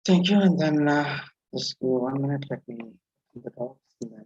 Thank you. And then just give 1 minute. Let me open the docs. And then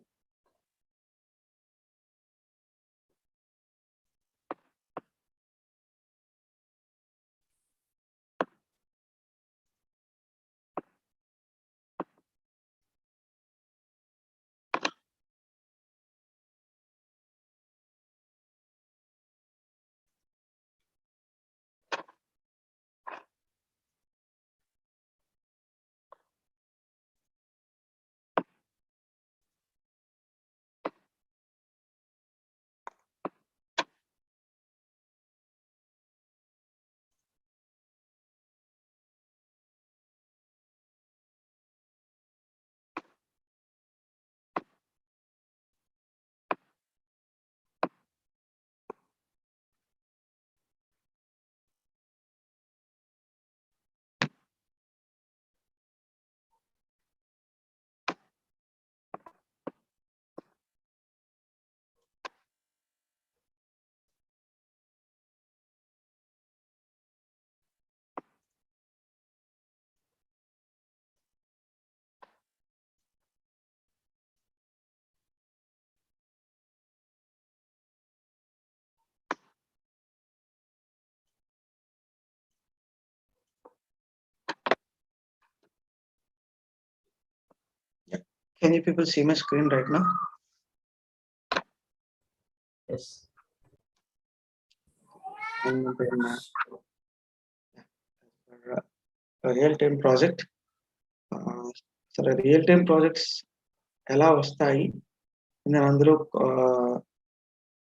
yeah. Can you people see my screen right now? Yes. And then a real-time project. So the real-time projects ఎలా వస్తాయి నేను అందులో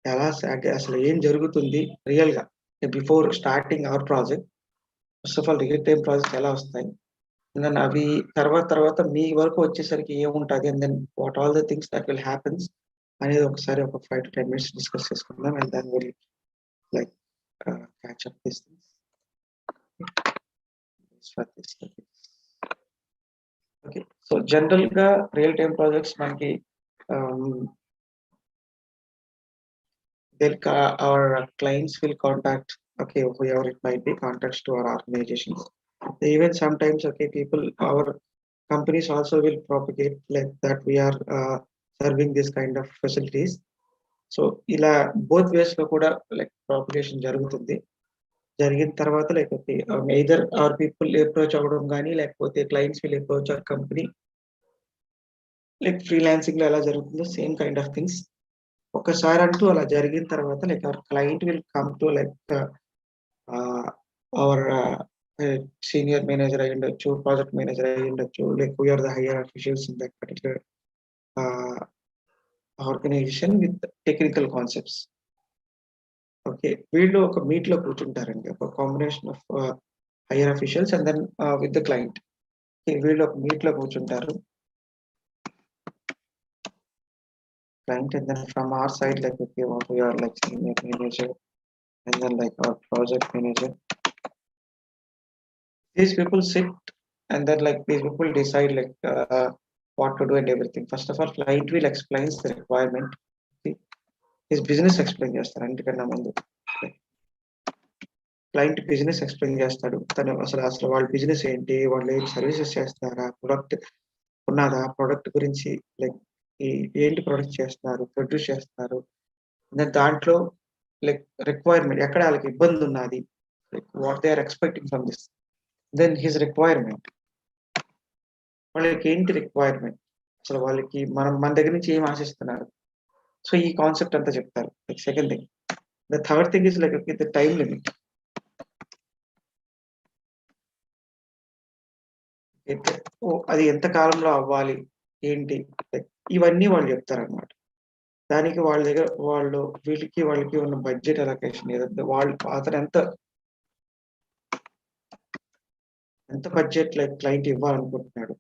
ఎలా అసలు ఏం జరుగుతుంది real గా before starting our project first of all real time project ఎలా వస్తాయి దెన్ అవి తర్వాత మీ వరకు వచ్చేసరికి ఏముంటుంది and then what all the things that will happens అనేది ఒకసారి ఒక 5 to 10 minutes డిస్కస్ చేసుకుందాం and then will like catch up this things okay so general గా రియల్ టైం ప్రాజెక్ట్స్ మనకి our clients will contact, okay, whoever it might be, contacts to our organizations. Even sometimes, okay, people, our companies also will propagate like that we are serving this kind of facilities. So ఇలా both ways లో కూడా like propagation జరుగుతుంది. జరిగిన తర్వాత like okay either our people approach అవ్వడం కానీ లేకపోతే clients will approach our company like freelancing లో ఎలా జరుగుతుందో సేమ్ కైండ్ ఆఫ్ థింగ్స్ ఒకసారి అంటూ అలా జరిగిన తర్వాత like our client will come to like our senior manager అయి ఉండొచ్చు ప్రాజెక్ట్ మేనేజర్ అయి ఉండొచ్చు like we are the higher officials in that particular organisation with technical concepts okay వీళ్ళు ఒక మీట్ లో కూర్చుంటారండి ఒక combination of higher officials and then with the client వీళ్ళు ఒక మీట్ లో కూర్చుంటారు client and then from our side like okay what we are like senior manager and then like our project manager these people sit and then like these people decide like what to do and everything first of all client will explains the requirement okay? His business explain చేస్తారు అందుకన్నా ముందు client business explain చేస్తాడు తను అసలు వాళ్ళ business ఏంటి వాళ్ళు ఏం services చేస్తారా ప్రొడక్ట్ ఉన్నదా ప్రొడక్ట్ గురించి లైక్ ఏంటి ప్రొడక్ట్ చేస్తున్నారు ప్రొడ్యూస్ చేస్తున్నారు దాంట్లో లైక్ రిక్వైర్మెంట్ ఎక్కడ వాళ్ళకి ఇబ్బంది ఉన్నది like what they are expecting from this then his requirement వాళ్ళకి ఏంటి రిక్వైర్మెంట్ అసలు వాళ్ళకి మన దగ్గర నుంచి ఏం ఆశిస్తున్నారు సో ఈ కాన్సెప్ట్ అంతా చెప్తారు like second thing the third thing is like the time limit అది ఎంత కాలంలో అవ్వాలి ఏంటి ఇవన్నీ వాళ్ళు చెప్తారన్నమాట దానికి వాళ్ళ దగ్గర వాళ్ళకి ఉన్న బడ్జెట్ అలొకేషన్ ఏదంటే వాళ్ళు అతను ఎంత బడ్జెట్ లైక్ క్లయింట్ ఇవ్వాలనుకుంటున్నాడు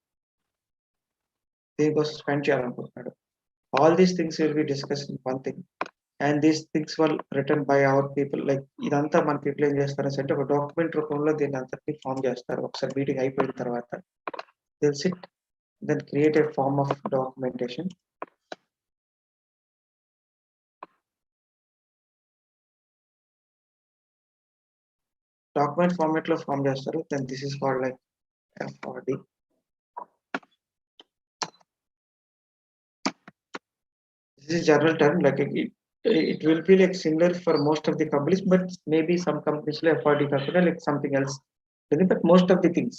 దేనికోసం స్పెండ్ చేయాలనుకుంటున్నాడు all these things will be discuss in one thing and these things were return by our people like ఇదంతా మన పీపుల్ ఏం చేస్తారు అంటే ఒక డాక్యుమెంట్ రూపంలో దీన్ని అంతటి ఫామ్ చేస్తారు ఒకసారి మీటింగ్ అయిపోయిన తర్వాత they'll sit then create a form of documentation document format లో ఫామ్ చేస్తారు then this is called like FRD This is general term, like it will be like similar for most of the companies, but maybe some companies like FRD కాకుండా like something else. But most of the things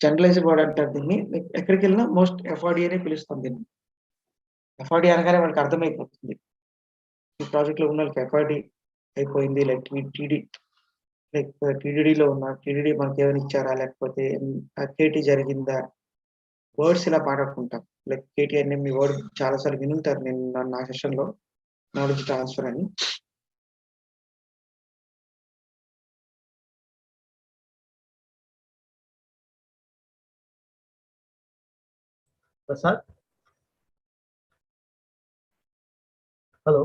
generalise word అంటారు దీన్ని. like ఎక్కడికి వెళ్ళినా most FRD అనే పిలుస్తాం దీన్ని. FRD అనగానే మనకు అర్థమైపోతుంది ఈ ప్రాజెక్ట్ లో ఉన్న వాళ్ళకి ఎఫ్ఆర్డి అయిపోయింది, లైక్ టీడీ లైక్ టీడీడీలో ఉన్న టీడీడీ మనకి ఏమైనా ఇచ్చారా, లేకపోతే కేటీ జరిగిందా, వర్డ్స్ ఇలా మాట్లాడుకుంటాం. లైక్ కేటీ అనే మీ వర్డ్ చాలా సార్లు వినుంటారు నేను నా సెషన్ లో, నాలెడ్జ్ ట్రాన్స్ఫర్ అని. Prasad, hello.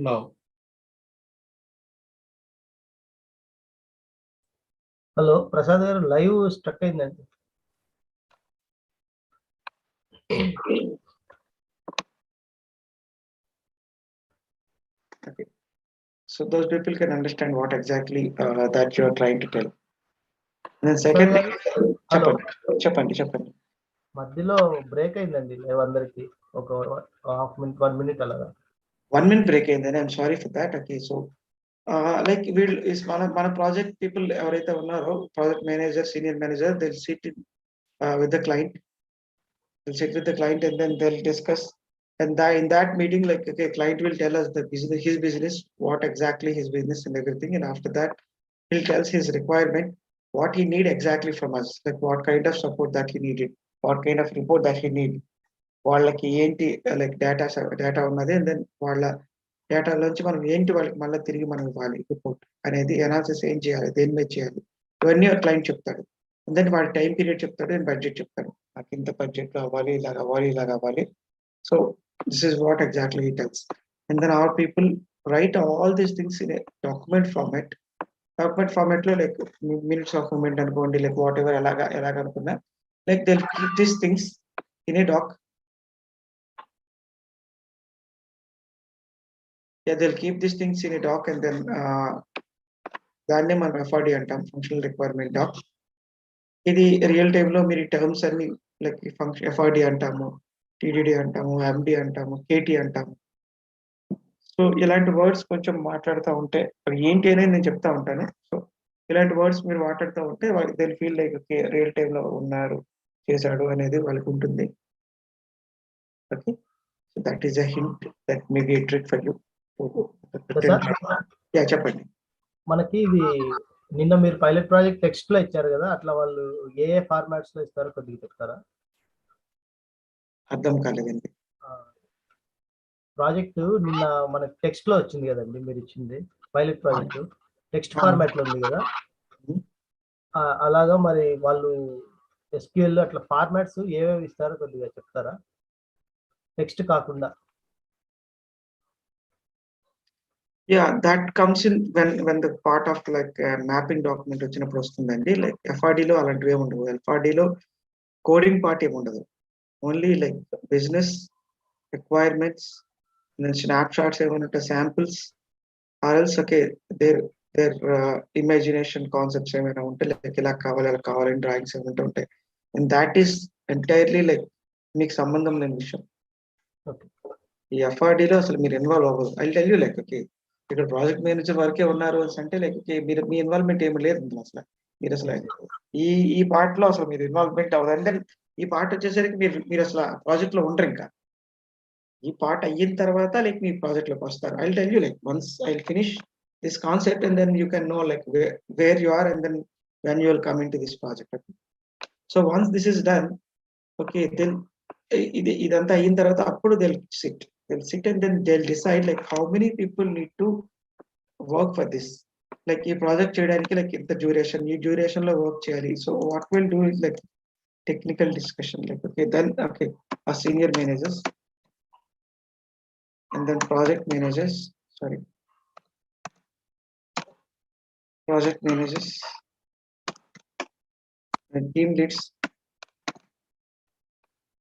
No. Hello Prasad గారు, లైవ్ స్ట్రక్ అయిందండి. Okay. So those people can understand what exactly that you are trying to tell. And then secondly, hello, చెప్పండి. మధ్యలో బ్రేక్ అయిందండి లైవ్ అందరికి, ఒక హాఫ్ మినిట్ 1 minute అలాగా. 1 minute break అయిందని, I'm sorry for that. Okay, so like వీళ్ళు మన project people ఎవరైతే ఉన్నారో, project manager, senior manager, they SIT with the client, they'll sit with the client and then they'll discuss. And in that meeting, like, okay, client will tell us the business, his business, what exactly his business and everything. And after that, he'll tell his requirement, what he need exactly from us, like what kind of support that he needed, what kind of report that he need. వాళ్ళకి ఏంటి like data ఉన్నది, and then వాళ్ళ డేటాలోంచి మనం ఏంటి వాళ్ళకి మళ్ళీ తిరిగి మనం ఇవ్వాలి రిపోర్ట్ అనేది, అనాలిసిస్ ఏం చేయాలి, దేని మీద చేయాలి, ఇవన్నీ క్లయింట్ చెప్తాడు. అండ్ దెన్ వాడి టైం పీరియడ్ చెప్తాడు, అండ్ బడ్జెట్ చెప్తాడు, నాకు ఇంత బడ్జెట్ అవ్వాలి, ఇలా కావాలి. So this is what exactly he tells. And then our people write all these things in document format లో, లైక్ మినిట్స్ ఆఫ్ మూమెంట్ అనుకోండి, లైక్ వాట్ ఎవర్ ఎలాగనుకున్నా, like they keep these things in a doc. They'll keep these things in a doc, and then దాన్నే మనం FRD అంటాం, functional requirement dock. ఇది real time లో మీరు terms అన్ని like function FRD అంటాము, టీడీడీ అంటాము, ఎండి అంటాము, కేటీ అంటాము. సో ఇలాంటి వర్డ్స్ కొంచెం మాట్లాడుతూ ఉంటే అవి ఏంటి అనేది నేను చెప్తా ఉంటాను. సో ఇలాంటి వర్డ్స్ మీరు మాట్లాడుతూ ఉంటే they feel like okay, real time లో ఉన్నారు, చేశాడు అనేది వాళ్ళకి ఉంటుంది. Okay, so that is a hint, that may be a trick for you. చెప్పండి. మనకి ఇది నిన్న మీరు పైలట్ ప్రాజెక్ట్ టెక్స్ట్ లో ఇచ్చారు కదా, అట్లా వాళ్ళు ఏ ఫార్మాట్స్ లో ఇస్తారో కొద్దిగా చెప్తారా? అర్థం కాలేదండి. ప్రాజెక్ట్ నిన్న మనకి టెక్స్ట్ లో వచ్చింది కదండి, మీరు ఇచ్చింది పైలట్ ప్రాజెక్ట్ టెక్స్ట్ ఫార్మాట్ లో ఉంది కదా, అలాగా మరి వాళ్ళు SQL అట్లా ఫార్మాట్స్ ఏవేవి ఇస్తారో కొద్దిగా చెప్తారా, టెక్స్ట్ కాకుండా? Yeah, that comes in when the part of like mapping document వచ్చినప్పుడు వస్తుందండి. లైక్ ఎఫ్ఆర్డి లో అలాంటివి ఏమి ఉండవు. ఎఫ్ఆర్డి లో కోడింగ్ పార్ట్ ఏమి ఉండదు. Only like business requirements, snap shots ఏమైనా ఉంటే శాంపుల్స్, ఆర్ఎల్స్ ఓకే దేర్ ఇమాజినేషన్ కాన్సెప్ట్స్ ఏమైనా ఉంటే, లైక్ ఇలా కావాలి అలా కావాలని డ్రాయింగ్స్ ఏమైనా ఉంటాయి. And that is entirely like మీకు సంబంధం లేని విషయం. ఈ ఎఫ్ఆర్డిలో అసలు మీరు ఇన్వాల్వ్ అవ్వదు. I tell you like okay, ఇక్కడ ప్రాజెక్ట్ మేనేజర్ వరకే ఉన్నారు అంటే లైక్ మీరు మీ ఇన్వాల్వ్మెంట్ ఏమి లేదు అసలు. మీరు అసలు ఈ పార్ట్ లో అసలు మీరు ఇన్వాల్వ్మెంట్ అవ్వదు. అంటే ఈ పార్ట్ వచ్చేసరికి మీరు అసలు ప్రాజెక్ట్ లో ఉండరు. ఇంకా ఈ పార్ట్ అయిన తర్వాత లైక్ మీ ప్రాజెక్ట్ లోకి వస్తారు. I tell you like once I finish this concept, and then you can know like where you are, and then when you will come in to this project. So once this is done, okay, then ఇదంతా అయిన తర్వాత అప్పుడు they'll sit and then they'll decide like how many people need to work for this. Like ఈ project చేయడానికి like ఇంత duration, ఈ duration లో work చేయాలి. So what will do is like technical discussion, like okay then okay ఆ senior managers and then project managers and team leads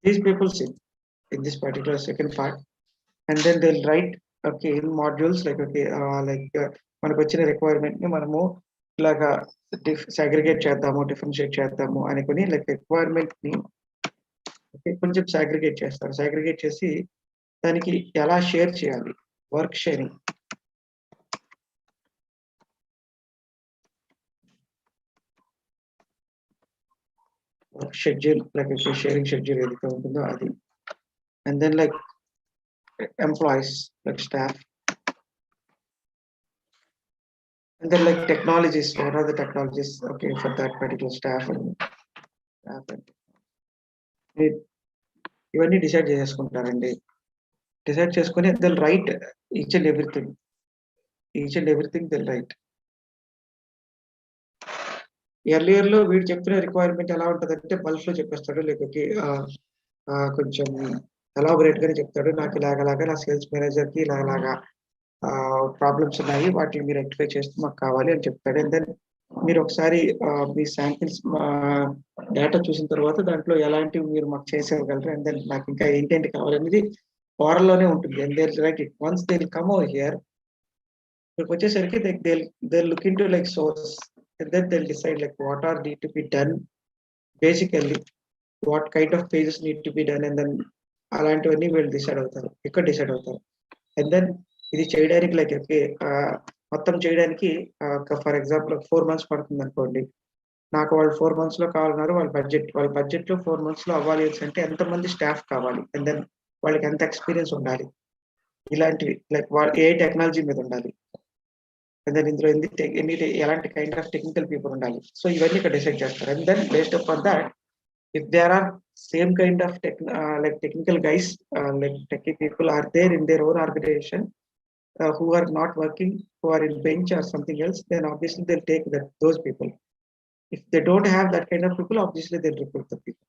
These people sit in this particular second part, and then they'll write okay in modules like okay మనకు వచ్చిన requirement ని మనము ఇలాగా segregate చేద్దాము, differentiate చేద్దాము అనుకుని like requirement ని కొంచెం సాగ్రిగేట్ చేస్తారు. సాగ్రిగేట్ చేసి దానికి ఎలా షేర్ చేయాలి, work sharing. Work schedule like sharing schedule ఏదైతే ఉంటుందో అది. And then like employees like staff, and then like technologies, what are the technologies okay for that particular staff and ఇవన్నీ డిసైడ్ చేసుకుంటారండి. డిసైడ్ చేసుకొని they'll write each and everything they'll write. Earlier లో వీడు చెప్పిన requirement ఎలా ఉంటదంటే bulk లో చెప్పేస్తాడు, లేకపోతే కొంచెం ఎలాబొరేట్ గానే చెప్తాడు. నాకు ఇలాగలాగా నా సేల్స్ మేనేజర్ కి ఇలాగలాగా ప్రాబ్లమ్స్ ఉన్నాయి, వాటిని మీరు రెక్టిఫై చేస్తే మాకు కావాలి అని చెప్తాడు. అండ్ దెన్ మీరు ఒకసారి మీ శాంపిల్స్ డేటా చూసిన తర్వాత దాంట్లో ఎలాంటివి మీరు మాకు చేసేయగలరు, అండ్ దెన్ నాకు ఇంకా ఏంటేంటి కావాలనేది లోనే ఉంటుంది. And they right it once they will come over here. ఇక్కడికి వచ్చేసరికి they look into like source, and then they'll decide like what are need to be done basically, what kind of pages need to be done, and then అలాంటివన్నీ వీళ్ళు decide అవుతారు, ఇక్కడ decide అవుతారు. And then ఇది చేయడానికి like okay మొత్తం చేయడానికి for example 4 months పడుతుంది అనుకోండి. నాకు వాళ్ళు 4 months లో కావాలన్నారు, వాళ్ళ బడ్జెట్ లో 4 months లో అవ్వాలి అంటే ఎంతమంది స్టాఫ్ కావాలి, అండ్ దెన్ వాళ్ళకి ఎంత ఎక్స్పీరియన్స్ ఉండాలి, ఇలాంటివి లైక్ వాళ్ళు ఏ టెక్నాలజీ మీద ఉండాలి, అండ్ దెన్ ఇందులో ఎలాంటి కైండ్ ఆఫ్ టెక్నికల్ పీపుల్ ఉండాలి. సో ఇవన్నీ ఇక్కడ డిసైడ్ చేస్తారు. And then based upon that if there are same kind of like technical guys like techie people are there in their own organization who are not working, who are in bench or something else, then obviously they'll take those people. If they don't have that kind of people, obviously they'll recruit the people.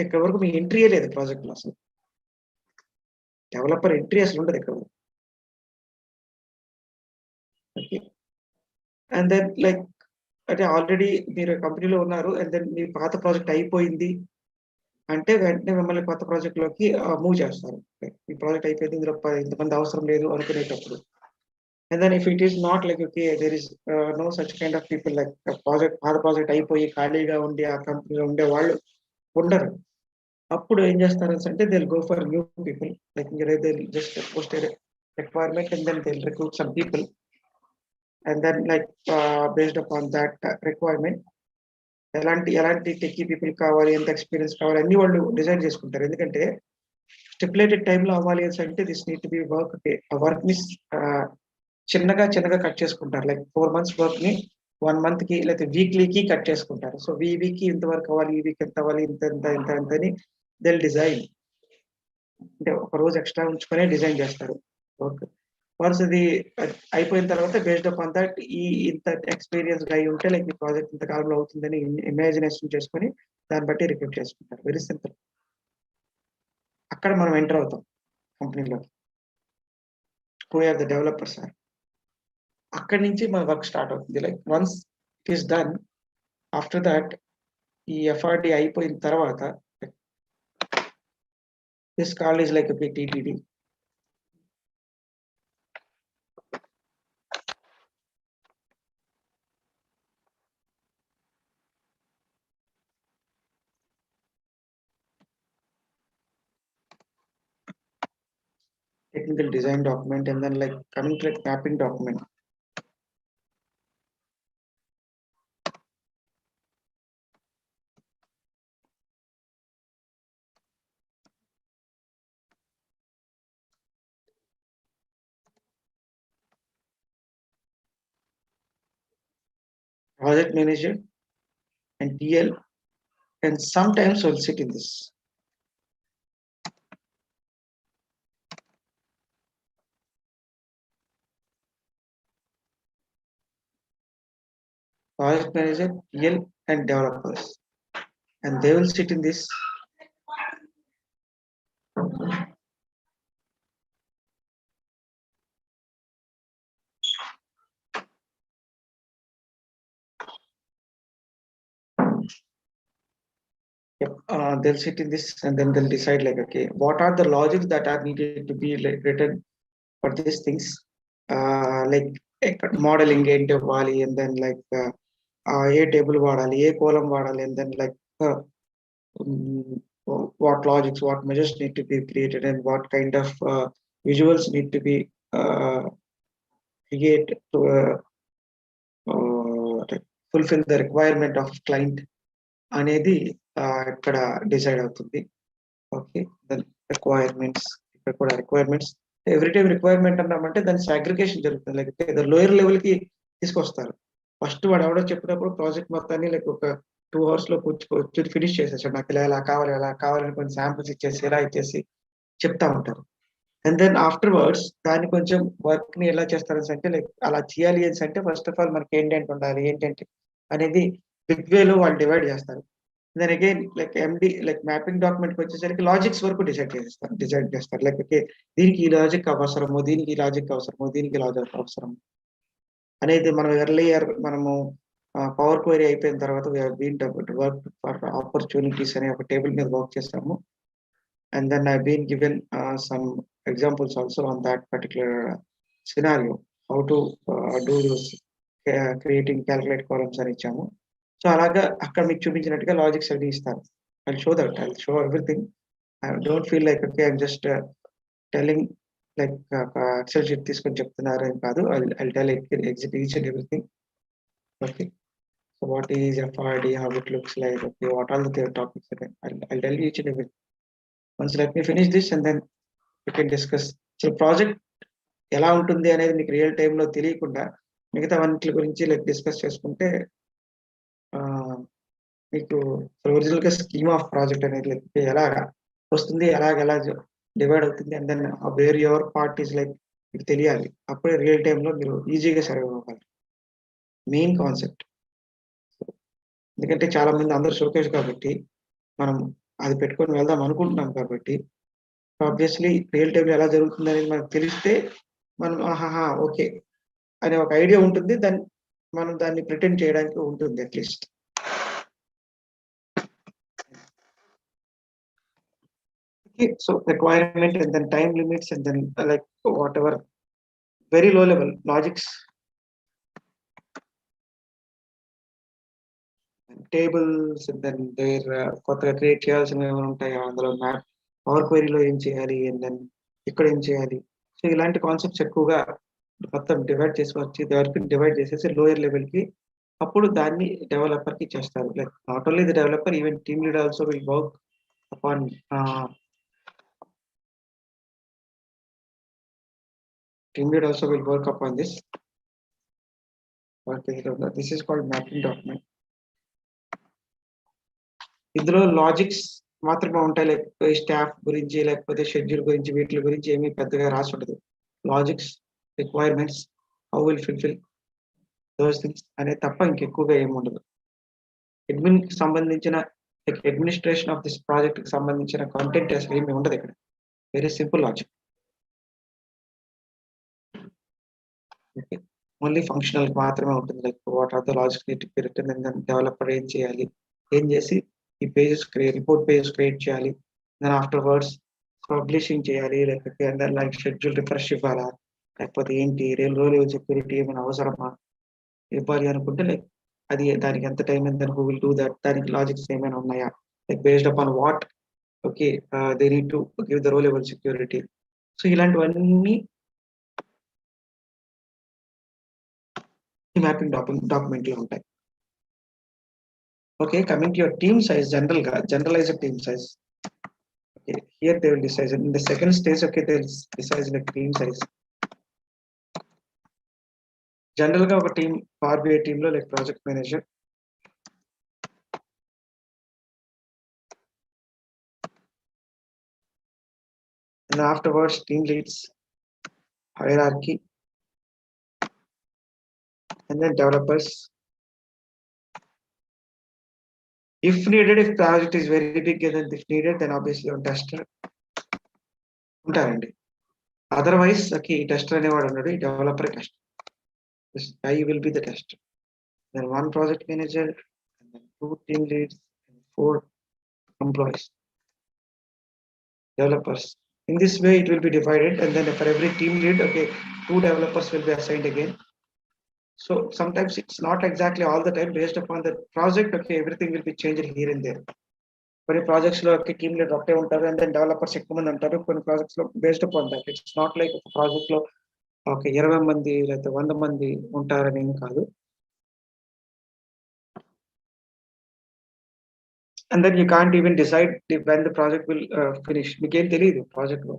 ఇక్కడ వరకు మీ entry లేదు project లో, అసలు developer entry అసలు ఉండదు ఇక్కడ. Okay, and then like అంటే already మీరు కంపెనీలో ఉన్నారు, అండ్ దెన్ మీ పాత ప్రాజెక్ట్ అయిపోయింది అంటే వెంటనే మిమ్మల్ని కొత్త ప్రాజెక్ట్ లోకి మూవ్ చేస్తారు. ఈ ప్రాజెక్ట్ అయిపోయింది, ఇందులో ఇంతమంది అవసరం లేదు అనుకునేటప్పుడు. And then if it is not like okay there is no such kind of people like పాత ప్రాజెక్ట్ అయిపోయి ఖాళీగా ఉండి ఆ కంపెనీలో ఉండే వాళ్ళు ఉండరు, అప్పుడు ఏం చేస్తారు అంటే they go for new people like they just post requirement and then they recruit some people. And then like based upon that requirement ఎలాంటి టెక్కీ పీపుల్ కావాలి, ఎంత ఎక్స్పీరియన్స్ కావాలి అన్ని వాళ్ళు డిజైన్ చేసుకుంటారు. ఎందుకంటే స్టిపులేటెడ్ టైంలో అవ్వాలి అంటే this need to B work. ఆ వర్క్ ని చిన్నగా కట్ చేసుకుంటారు. లైక్ 4 months వర్క్ ని 1 month కి లేకపోతే వీక్లీకి కట్ చేసుకుంటారు. సో ఈ వీక్ కి ఇంత వర్క్ అవ్వాలి, ఈ వీక్ ఎంత అవ్వాలి, ఇంత అని దే డిజైన్. అంటే ఒక రోజు ఎక్స్ట్రా ఉంచుకొని డిజైన్ చేస్తారు వర్క్. వన్స్ ఇది అయిపోయిన తర్వాత బేస్డ్ అపాన్ దట్ ఇంత ఎక్స్పీరియన్స్ గా ఉంటే లైక్ ఈ ప్రాజెక్ట్ ఇంత కాలంలో అవుతుందని ఇమాజినేషన్ చేసుకొని దాన్ని బట్టి రిక్రూట్ చేసుకుంటారు. Very simple. అక్కడ మనం ఎంటర్ అవుతాం కంపెనీలో, who are the developers are. అక్కడి నుంచి మన వర్క్ స్టార్ట్ అవుతుంది. Like once it is done, after that ఈ ఎఫ్ఆర్డి అయిపోయిన తర్వాత this call is like TTD. Technical design document, and then like coming to like mapping document. Project manager and TL and sometimes will sit in this. Project manager, TL and developers, and they will sit in this. Yep. They'll sit in this and then they'll decide like, okay, what are the logics that are needed to be like written for these things? Like modeling ఏంటి ఇవ్వాలి and then like A table వాడాలి ఏ కోలం వాడాలి and then like um, what logics, what measures need to be created and what kind of visuals need to be created to fulfill the requirement of client అనేది ఇక్కడ decide అవుతుంది. Okay, దాని requirements ఇక్కడ కూడా requirements every time requirement అన్నామంటే దాని segregation జరుగుతుంది. Like lower level కి తీసుకొస్తారు. ఫస్ట్ వాడు ఎవడో చెప్పినప్పుడు ప్రాజెక్ట్ మొత్తాన్ని లైక్ ఒక 2 hours లో కూర్చొని ఫినిష్ చేసేసాడు. నాకు ఇలా ఎలా కావాలని కొన్ని శాంపుల్స్ ఇచ్చేసి ఇలా ఇచ్చేసి చెప్తా ఉంటారు. అండ్ దెన్ ఆఫ్టర్వర్డ్స్ దాన్ని కొంచెం వర్క్ ని ఎలా చేస్తారు అంటే లైక్ అలా చేయాలి అని అంటే ఫస్ట్ ఆఫ్ ఆల్ మనకి ఏంటంటే ఉండాలి ఏంటంటే అనేది బిగ్ వేలో వాళ్ళు డివైడ్ చేస్తారు. దెన్ అగైన్ లైక్ ఎండి లైక్ మ్యాపింగ్ డాక్యుమెంట్ వచ్చేసరికి లాజిక్స్ వరకు డిసైడ్ చేస్తారు లైక్ ఓకే దీనికి ఈ లాజిక్ అవసరము, దీనికి ఈ లాజిక్ అవసరము, దీనికి లాజిక్ అవసరం అనేది మనం ఎర్లియర్ మనము పవర్ క్వైరీ అయిపోయిన తర్వాత వర్క్ ఫర్ ఆపర్చునిటీస్ అనే ఒక టేబుల్ మీద వర్క్ చేస్తాము. And then I've been given some examples also on that particular scenario, how to do those creating calculate columns అని ఇచ్చాము. సో అలాగా అక్కడ మీకు చూపించినట్టుగా లాజిక్స్ అన్ని ఇస్తారు. I'll show everything. I don't feel like okay I'm just telling like Excel sheet తీసుకొని చెప్తున్నారు అని కాదు. I'll tell each and everything. Okay. So what is FRD, how it looks like, okay, what are the topics again. I'll tell you each and everything. Once let me finish this and then we can discuss. So project ఎలా ఉంటుంది అనేది మీకు real టైంలో తెలియకుండా మిగతా వాటి గురించి like discuss చేసుకుంటే మీకు ఒరిజినల్ గా స్కీమ్ ఆఫ్ ప్రాజెక్ట్ అనేది లైక్ ఎలాగా వస్తుంది, ఎలా డివైడ్ అవుతుంది and then where your part is like మీకు తెలియాలి. అప్పుడే రియల్ టైంలో మీరు ఈజీగా సర్వే అవ్వాలి. Main concept. ఎందుకంటే చాలా మంది అందరూ షోకేస్ కాబట్టి మనం అది పెట్టుకొని వెళ్దాం అనుకుంటున్నాం కాబట్టి ఆబ్వియస్లీ రియల్ టైంలో ఎలా జరుగుతుంది అనేది మనకు తెలిస్తే మనం ఆహాహా ఓకే అనే ఒక ఐడియా ఉంటుంది. మనం దాన్ని ప్రిటెండ్ చేయడానికి ఉంటుంది at least. Okay, so requirement and then time limits and then like whatever very low level logics, tables and then their కొత్తగా క్రియేట్ చేయాల్సినవి ఏమైనా ఉంటాయా, అందులో మ్యాప్ పవర్ క్వైరీలో ఏం చేయాలి అండ్ దెన్ ఇక్కడ ఏం చేయాలి. సో ఇలాంటి కాన్సెప్ట్స్ ఎక్కువగా మొత్తం డివైడ్ చేసి వచ్చి వర్క్ డివైడ్ చేసేసి లోయర్ లెవెల్ కి అప్పుడు దాన్ని డెవలపర్ కి చేస్తారు. Like not only the developer, even team lead also will work upon team lead also will work upon this. This is called mapping document. ఇందులో లాజిక్స్ మాత్రమే ఉంటాయి. లైక్ స్టాఫ్ గురించి లేకపోతే షెడ్యూల్ గురించి వీటి గురించి ఏమీ పెద్దగా రాసి ఉండదు. Logics, requirements, how will fulfil those things అనే తప్ప ఇంకెక్కువగా ఏమి ఉండదు. అడ్మిన్ కి సంబంధించిన అడ్మినిస్ట్రేషన్ ఆఫ్ దిస్ ప్రాజెక్ట్ కి సంబంధించిన కాంటెంట్ అసలు ఏమి ఉండదు ఇక్కడ. Very simple logic. Okay, only functional మాత్రమే ఉంటుంది. Like what are the logic need to be written and then developer ఏం చేయాలి, ఏం చేసి ఈ పేజెస్ రిపోర్ట్ పేజెస్ క్రియేట్ చేయాలి, దెన్ ఆఫ్టర్ వర్డ్స్ పబ్లిషింగ్ చేయాలి, లేకపోతే అందరు లైక్ షెడ్యూల్ రిఫ్రెష్ ఇవ్వాలా, లేకపోతే ఏంటి రో లెవెల్ సెక్యూరిటీ ఏమైనా అవసరమా ఇవ్వాలి అనుకుంటే లైక్ అది దానికి ఎంత time and then who will do that, దానికి లాజిక్స్ ఏమైనా ఉన్నాయా, like based upon what okay they need to give the row level security. So ఇలాంటివన్నీ మ్యాపింగ్ డాక్యుమెంట్ లో ఉంటాయి. Okay, coming to your team size, generalized team size. Okay, here they will decide. In the second stage, okay, they will decide the team size. General ga oka team, Power BI team lo like project manager. And afterwards, team leads, hierarchy, and then developers. If needed, if project is very big and if needed, then obviously on tester. Otherwise, okay, tester అనేవాడు ఉన్నాడు, developer tester. This guy will be the tester. Then one project manager, and then 2 team leads, and 4 employees, developers. In this way, it will be divided, and then for every team lead, okay, 2 developers will be assigned again. So sometimes it's not exactly all the time based upon the project. Okay, everything will be changed here and there. కొన్ని projects లో team leader ఒకటే ఉంటారు, and then developers ఎక్కువ మంది ఉంటారు. కొన్ని projects లో based upon that, it's not like ఒక ప్రాజెక్ట్ లో ఒక 20 మంది లేకపోతే 100 మంది ఉంటారని ఏం కాదు. And then you can't even decide when the project will finish. మీకేం తెలియదు ప్రాజెక్ట్ లో.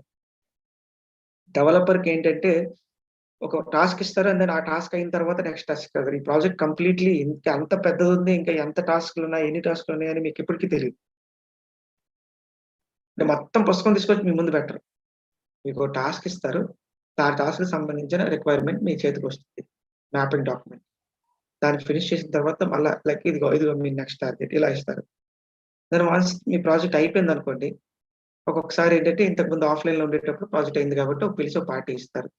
డెవలపర్ కి ఏంటంటే ఒక టాస్క్ ఇస్తారు, అండ్ దెన్ ఆ టాస్క్ అయిన తర్వాత నెక్స్ట్ టాస్క్ ఇస్తారు. ఈ ప్రాజెక్ట్ కంప్లీట్లీ ఇంకా అంత పెద్దది ఉంది, ఇంకా ఎంత టాస్క్లు ఉన్నాయి, ఎన్ని టాస్క్లు ఉన్నాయని మీకు ఇప్పటికీ తెలియదు. అంటే మొత్తం పుస్తకం తీసుకొచ్చి మీ ముందు పెట్టరు. మీకు టాస్క్ ఇస్తారు, ఆ టాస్క్ కి సంబంధించిన రిక్వైర్మెంట్ మీ చేతికి వస్తుంది, మ్యాపింగ్ డాక్యుమెంట్. దాన్ని ఫినిష్ చేసిన తర్వాత మళ్ళీ లైక్ ఇదిగో మీ నెక్స్ట్ టార్గెట్ ఇలా ఇస్తారు. దాని వన్స్ మీ ప్రాజెక్ట్ అయిపోయింది అనుకోండి, ఒక్కొక్కసారి ఏంటంటే ఇంతకుముందు ఆఫ్లైన్ లో ఉండేటప్పుడు ప్రాజెక్ట్ అయింది కాబట్టి ఒక పిలిచి పార్టీ ఇస్తారు,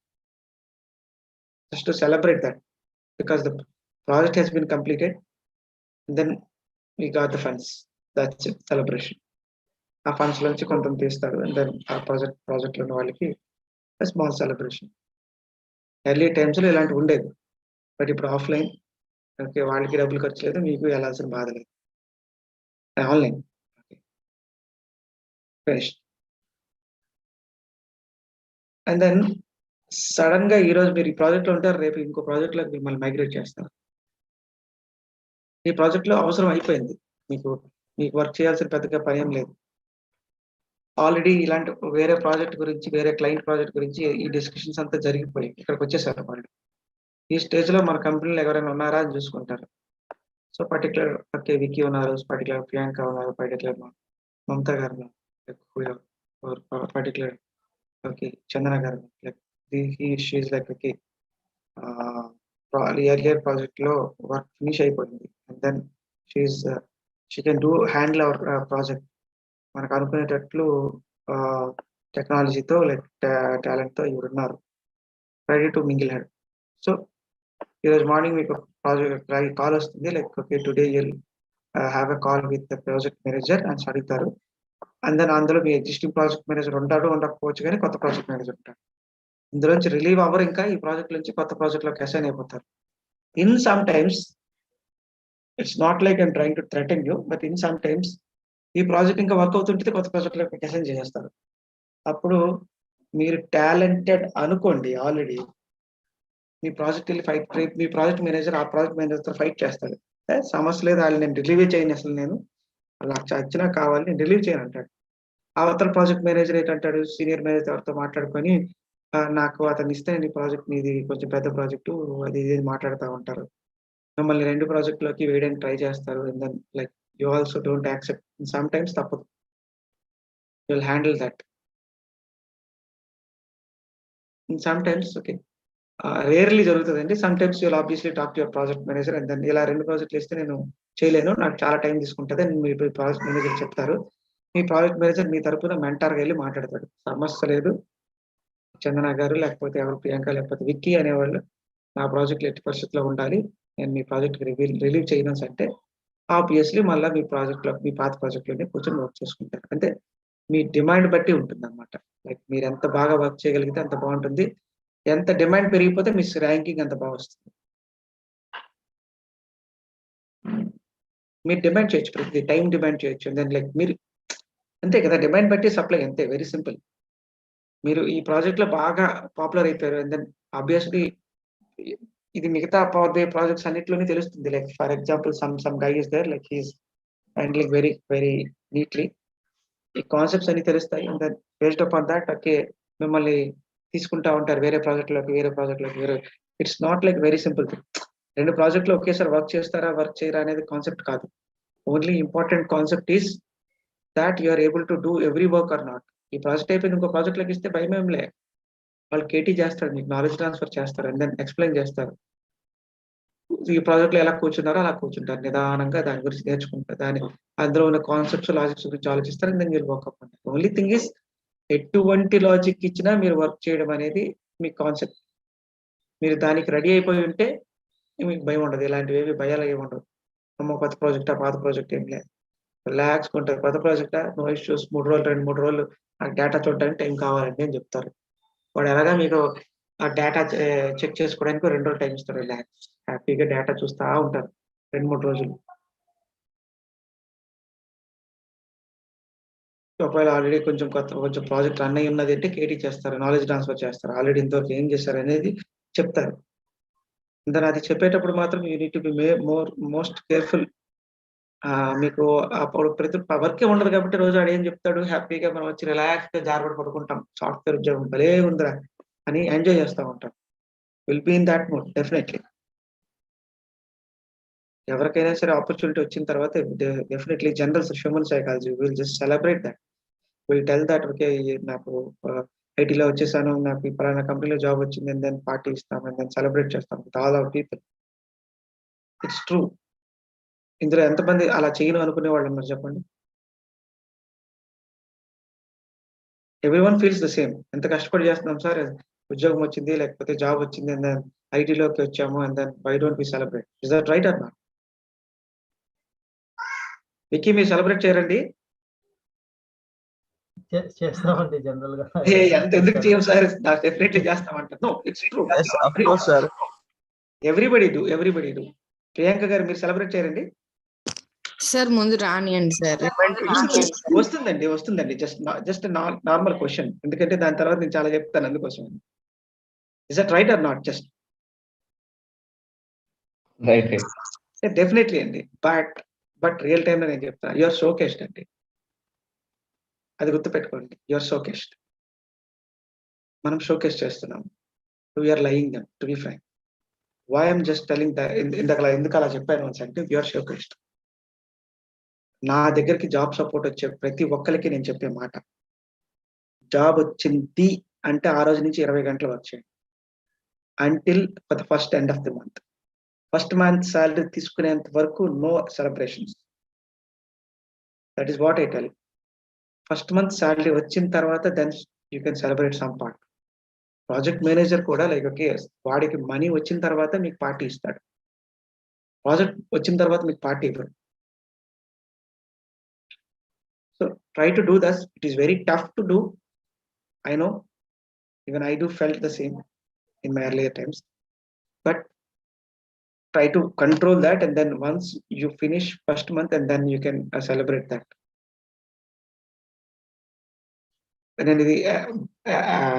just to celebrate that, because the project has been completed, then we got the funds. That's it, celebration. ఆ ఫండ్స్ నుంచి కొంత తీస్తారు, అండ్ దెన్ ఆ ప్రాజెక్ట్ లో ఉన్న వాళ్ళకి స్మాల్ సెలబ్రేషన్. ఎర్లీ టైమ్స్ లో ఇలాంటివి ఉండేది, బట్ ఇప్పుడు ఆఫ్లైన్. ఓకే, వాళ్ళకి డబ్బులు ఖర్చు లేదు, మీకు వెళ్ళాల్సిన బాధ లేదు. Online finish. And then sudden గా ఈ రోజు మీరు ఈ ప్రాజెక్ట్ లో ఉంటారు, రేపు ఇంకో ప్రాజెక్ట్ లో మిమ్మల్ని మైగ్రేట్ చేస్తారు. ఈ ప్రాజెక్ట్ లో అవసరం అయిపోయింది, మీకు వర్క్ చేయాల్సిన పెద్దగా పని ఏం లేదు. ఆల్రెడీ ఇలాంటి వేరే ప్రాజెక్ట్ గురించి, వేరే క్లయింట్ ప్రాజెక్ట్ గురించి ఈ డిస్కషన్స్ అంతా జరిగిపోయి ఇక్కడికి వచ్చేసారు వాళ్ళు. ఈ స్టేజ్ లో మన కంపెనీలో ఎవరైనా ఉన్నారా అని చూసుకుంటారు. సో పర్టికులర్ ఓకే వికీ ఉన్నారు, పర్టికులర్ ప్రియాంక ఉన్నారు, particular Mamata garu, particular okay Chandana garu, like she like okay earlier project లో వర్క్ ఫినిష్ అయిపోయింది, and then she can do handle our project. మనకు అనుకునేటట్లు టెక్నాలజీతో లైక్ టాలెంట్ తో ఇవిడున్నారు, ready to mingle head. So ఈరోజు మార్నింగ్ మీకు ప్రాజెక్ట్ కాల్ వస్తుంది, like okay today you'll have a call with the project manager అని అడుగుతారు. అండ్ దెన్ అందులో మీ ఎగ్జిస్టింగ్ ప్రాజెక్ట్ మేనేజర్ ఉంటాడు, ఉండకపోవచ్చు, కానీ కొత్త ప్రాజెక్ట్ మేనేజర్ ఉంటాడు. ఇందులోంచి రిలీవ్ అవ్వరు, ఇంకా ఈ ప్రాజెక్ట్ నుంచి కొత్త ప్రాజెక్ట్ లోకి అసైన్ అయిపోతారు. In some times it's not like I'm trying to threaten you, but in some times ఈ ప్రాజెక్ట్ ఇంకా వర్క్ అవుతుంటే కొత్త ప్రాజెక్ట్ లోకి అసైన్ చేసేస్తారు. అప్పుడు మీరు టాలెంటెడ్ అనుకోండి, ఆల్రెడీ మీ ప్రాజెక్ట్ వెళ్ళి మీ ప్రాజెక్ట్ మేనేజర్ ఆ ప్రాజెక్ట్ మేనేజర్ తో ఫైట్ చేస్తాడు. సమస్య లేదు, వాళ్ళు నేను రిలీవ్ చేయను, అసలు నేను నాకు వచ్చినా కావాలి, నేను రిలీవ్ చేయను అంటాడు. అవతల ప్రాజెక్ట్ మేనేజర్ ఏంటంటాడు, సీనియర్ మేనేజర్ ఎవరితో మాట్లాడుకొని నాకు అతను ఇస్తే నీ ప్రాజెక్ట్ మీది కొంచెం పెద్ద ప్రాజెక్టు అది ఇది మాట్లాడుతూ ఉంటారు. మిమ్మల్ని 2 ప్రాజెక్టులోకి వేయడానికి ట్రై చేస్తారు. And then like you also don't accept. Sometimes తప్పదు, you will handle that. Sometimes okay rarely జరుగుతుందండి. Sometimes you will obviously talk to your project manager, and then ఇలా 2 ప్రాజెక్టులు ఇస్తే నేను చేయలేను, నాకు చాలా టైం తీసుకుంటుంది అని మీ ప్రాజెక్ట్ మేనేజర్ చెప్తారు. మీ ప్రాజెక్ట్ మేనేజర్ మీ తరపున మెంటార్గా వెళ్ళి మాట్లాడతాడు, సమస్య లేదు చందన గారు, లేకపోతే ఎవరు ప్రియాంక, లేకపోతే విక్కీ అనేవాళ్ళు నా ప్రాజెక్ట్ ఎట్టి పరిస్థితిలో ఉండాలి, నేను మీ ప్రాజెక్ట్ రిలీవ్ చేయను అంటే ఆబ్వియస్లీ మళ్ళీ మీ ప్రాజెక్ట్ లో, మీ పాత ప్రాజెక్ట్ లోనే కూర్చొని వర్క్ చేసుకుంటారు. అంటే మీ డిమాండ్ బట్టి ఉంటుంది అనమాట. లైక్ మీరు ఎంత బాగా వర్క్ చేయగలిగితే అంత బాగుంటుంది, ఎంత డిమాండ్ పెరిగిపోతే మీ ర్యాంకింగ్ అంత బాగా వస్తుంది. మీరు డిమాండ్ చేయొచ్చు, ప్రతి టైం డిమాండ్ చేయొచ్చు. దెన్ లైక్ మీరు అంతే కదా, డిమాండ్ బట్టి సప్లై, అంతే, వెరీ సింపుల్. మీరు ఈ ప్రాజెక్ట్ లో బాగా పాపులర్ అయిపోయారు, అండ్ దెన్ ఆబ్వియస్లీ ఇది మిగతా ప్రాజెక్ట్స్ అన్నిట్లోనే తెలుస్తుంది. Like for example some guy is there, like he's handling very very neatly, ఈ కాన్సెప్ట్స్ అన్ని తెలుస్తాయి. And then based upon that okay మిమ్మల్ని తీసుకుంటా ఉంటారు వేరే ప్రాజెక్ట్లోకి. It's not like very simple thing. 2 ప్రాజెక్టులు ఒకేసారి వర్క్ చేస్తారా, వర్క్ చేయరా అనేది కాన్సెప్ట్ కాదు. Only important concept is that you are able to do every work or not. ఈ ప్రాజెక్ట్ అయిపోయింది, ఇంకో ప్రాజెక్ట్ లోకి ఇస్తే భయం ఏం లే, వాళ్ళు కేటీ చేస్తారు, మీకు నాలెడ్జ్ ట్రాన్స్ఫర్ చేస్తారు, అండ్ దెన్ ఎక్స్ప్లెయిన్ చేస్తారు. ఈ ప్రాజెక్ట్ లో ఎలా కూర్చున్నారో అలా కూర్చుంటారు, నిదానంగా దాని గురించి నేర్చుకుంటారు, అందులో ఉన్న కాన్సెప్ట్స్, లాజిక్స్ గురించి ఆలోచిస్తారు, అండ్ దెన్ మీరు work up. Only thing is ఎటువంటి లాజిక్ ఇచ్చినా మీరు వర్క్ చేయడం అనేది మీ కాన్సెప్ట్. మీరు దానికి రెడీ అయిపోయి ఉంటే మీకు భయం ఉండదు, ఇలాంటివి ఏమి భయాలు ఏమి ఉండవు. అమ్మ కొత్త ప్రాజెక్ట్, పాత ప్రాజెక్ట్ ఏం లేదు. రిలాక్స్ ఉంటారు. కొత్త ప్రాజెక్ట్ నో ఇష్యూస్, 3 రోజులు 2, 3 రోజులు నాకు డేటా చూడడానికి టైం కావాలండి అని చెప్తారు. వాడు ఎలాగా మీకు ఆ డేటా చెక్ చేసుకోవడానికి 2 రోజులు టైం ఇస్తారు. రిలాక్స్ హ్యాపీగా డేటా చూస్తా ఉంటారు 2, 3 రోజులు. ఒకవేళ ఆల్రెడీ కొంచెం ప్రాజెక్ట్ రన్ అయ్యి ఉన్నది అంటే కేటీ చేస్తారు, నాలెడ్జ్ ట్రాన్స్ఫర్ చేస్తారు. ఆల్రెడీ ఇంతవరకు ఏం చేశారు అనేది చెప్తారు. దాని అది చెప్పేటప్పుడు మాత్రం you need to be most careful. మీకు అప్పుడు ప్రతి వర్కే ఉండదు కాబట్టి రోజు ఆడు ఏం చెప్తాడు, హ్యాపీగా మనం వచ్చి రిలాక్స్‌గా జారబడి పడుకుంటాం. సాఫ్ట్‌వేర్ ఉద్యోగం భలే ఉందిరా అని ఎంజాయ్ చేస్తా ఉంటాం. Will be in thought mode definitely. ఎవరికైనా సరే ఆపర్చునిటీ వచ్చిన తర్వాత definitely general human psychology will just celebrate thought. Will tell thought okay నాకు ఐటీలో వచ్చేసాను, నాకు ఈ పలానా కంపెనీలో జాబ్ వచ్చింది అండ్ దెన్ పార్టీ ఇస్తాం అండ్ దెన్ సెలబ్రేట్ చేస్తాం with all our people. It's true. ఇందులో ఎంతమంది అలా చేయను అనుకునే వాళ్ళు ఉన్నారు చెప్పండి? Everyone feels the same. ఎంత కష్టపడి చేస్తున్నాం సార్, ఉద్యోగం వచ్చింది లేకపోతే జాబ్ వచ్చింది అండ్ దెన్ ఐటీలోకి వచ్చాము and then why don't we celebrate? Is that right or not? Vicky మీరు సెలబ్రేట్ చేయరండి? చేస్తామండి జనరల్ గా. ఎంత ఎందుకు చేయం సార్? డెఫినెట్లీ చేస్తామంటారు. No it's true. Yes, of course, sir. Everybody do. Priyanka garu మీరు సెలబ్రేట్ చేయరండి? సార్ ముందు రానియండి సార్. వస్తుందండి. Just normal question. ఎందుకంటే దాని తర్వాత నేను చాలా చెప్తాను అందుకోసం. Is that right or not? Just Right. Definitely అండి. బట్ రియల్ టైమ్ లో నేను చెప్తాను, యు ఆర్ షోకేస్డ్ అండి. అది గుర్తుపెట్టుకోండి. You are showcased. మనం షోకేస్ చేస్తున్నాం. We are lying them to be frank. Why I'm just telling ఎందుకు అలా చెప్పాను అంటే యు ఆర్ షోకేస్డ్. నా దగ్గరికి జాబ్ సపోర్ట్ వచ్చే ప్రతి ఒక్కరికి నేను చెప్పే మాట, జాబ్ వచ్చింది అంటే ఆ రోజు నుంచి 20 గంటలు వర్క్ చేయండి until for the first end of the month. First month salary తీసుకునేంత వరకు no celebrations. That is what I tell. First month salary వచ్చిన తర్వాత then you can celebrate some part. Project manager కూడా లైక్ ఓకే వాడికి money వచ్చిన తర్వాత మీకు party ఇస్తాడు. ప్రాజెక్ట్ వచ్చిన తర్వాత మీకు పార్టీ ఇవ్వరు. So try to do this. It is very tough to do. I know. Even I do felt the same in my earlier times. But try to control that, and then once you finish first month, and then you can celebrate that. నేను ఇది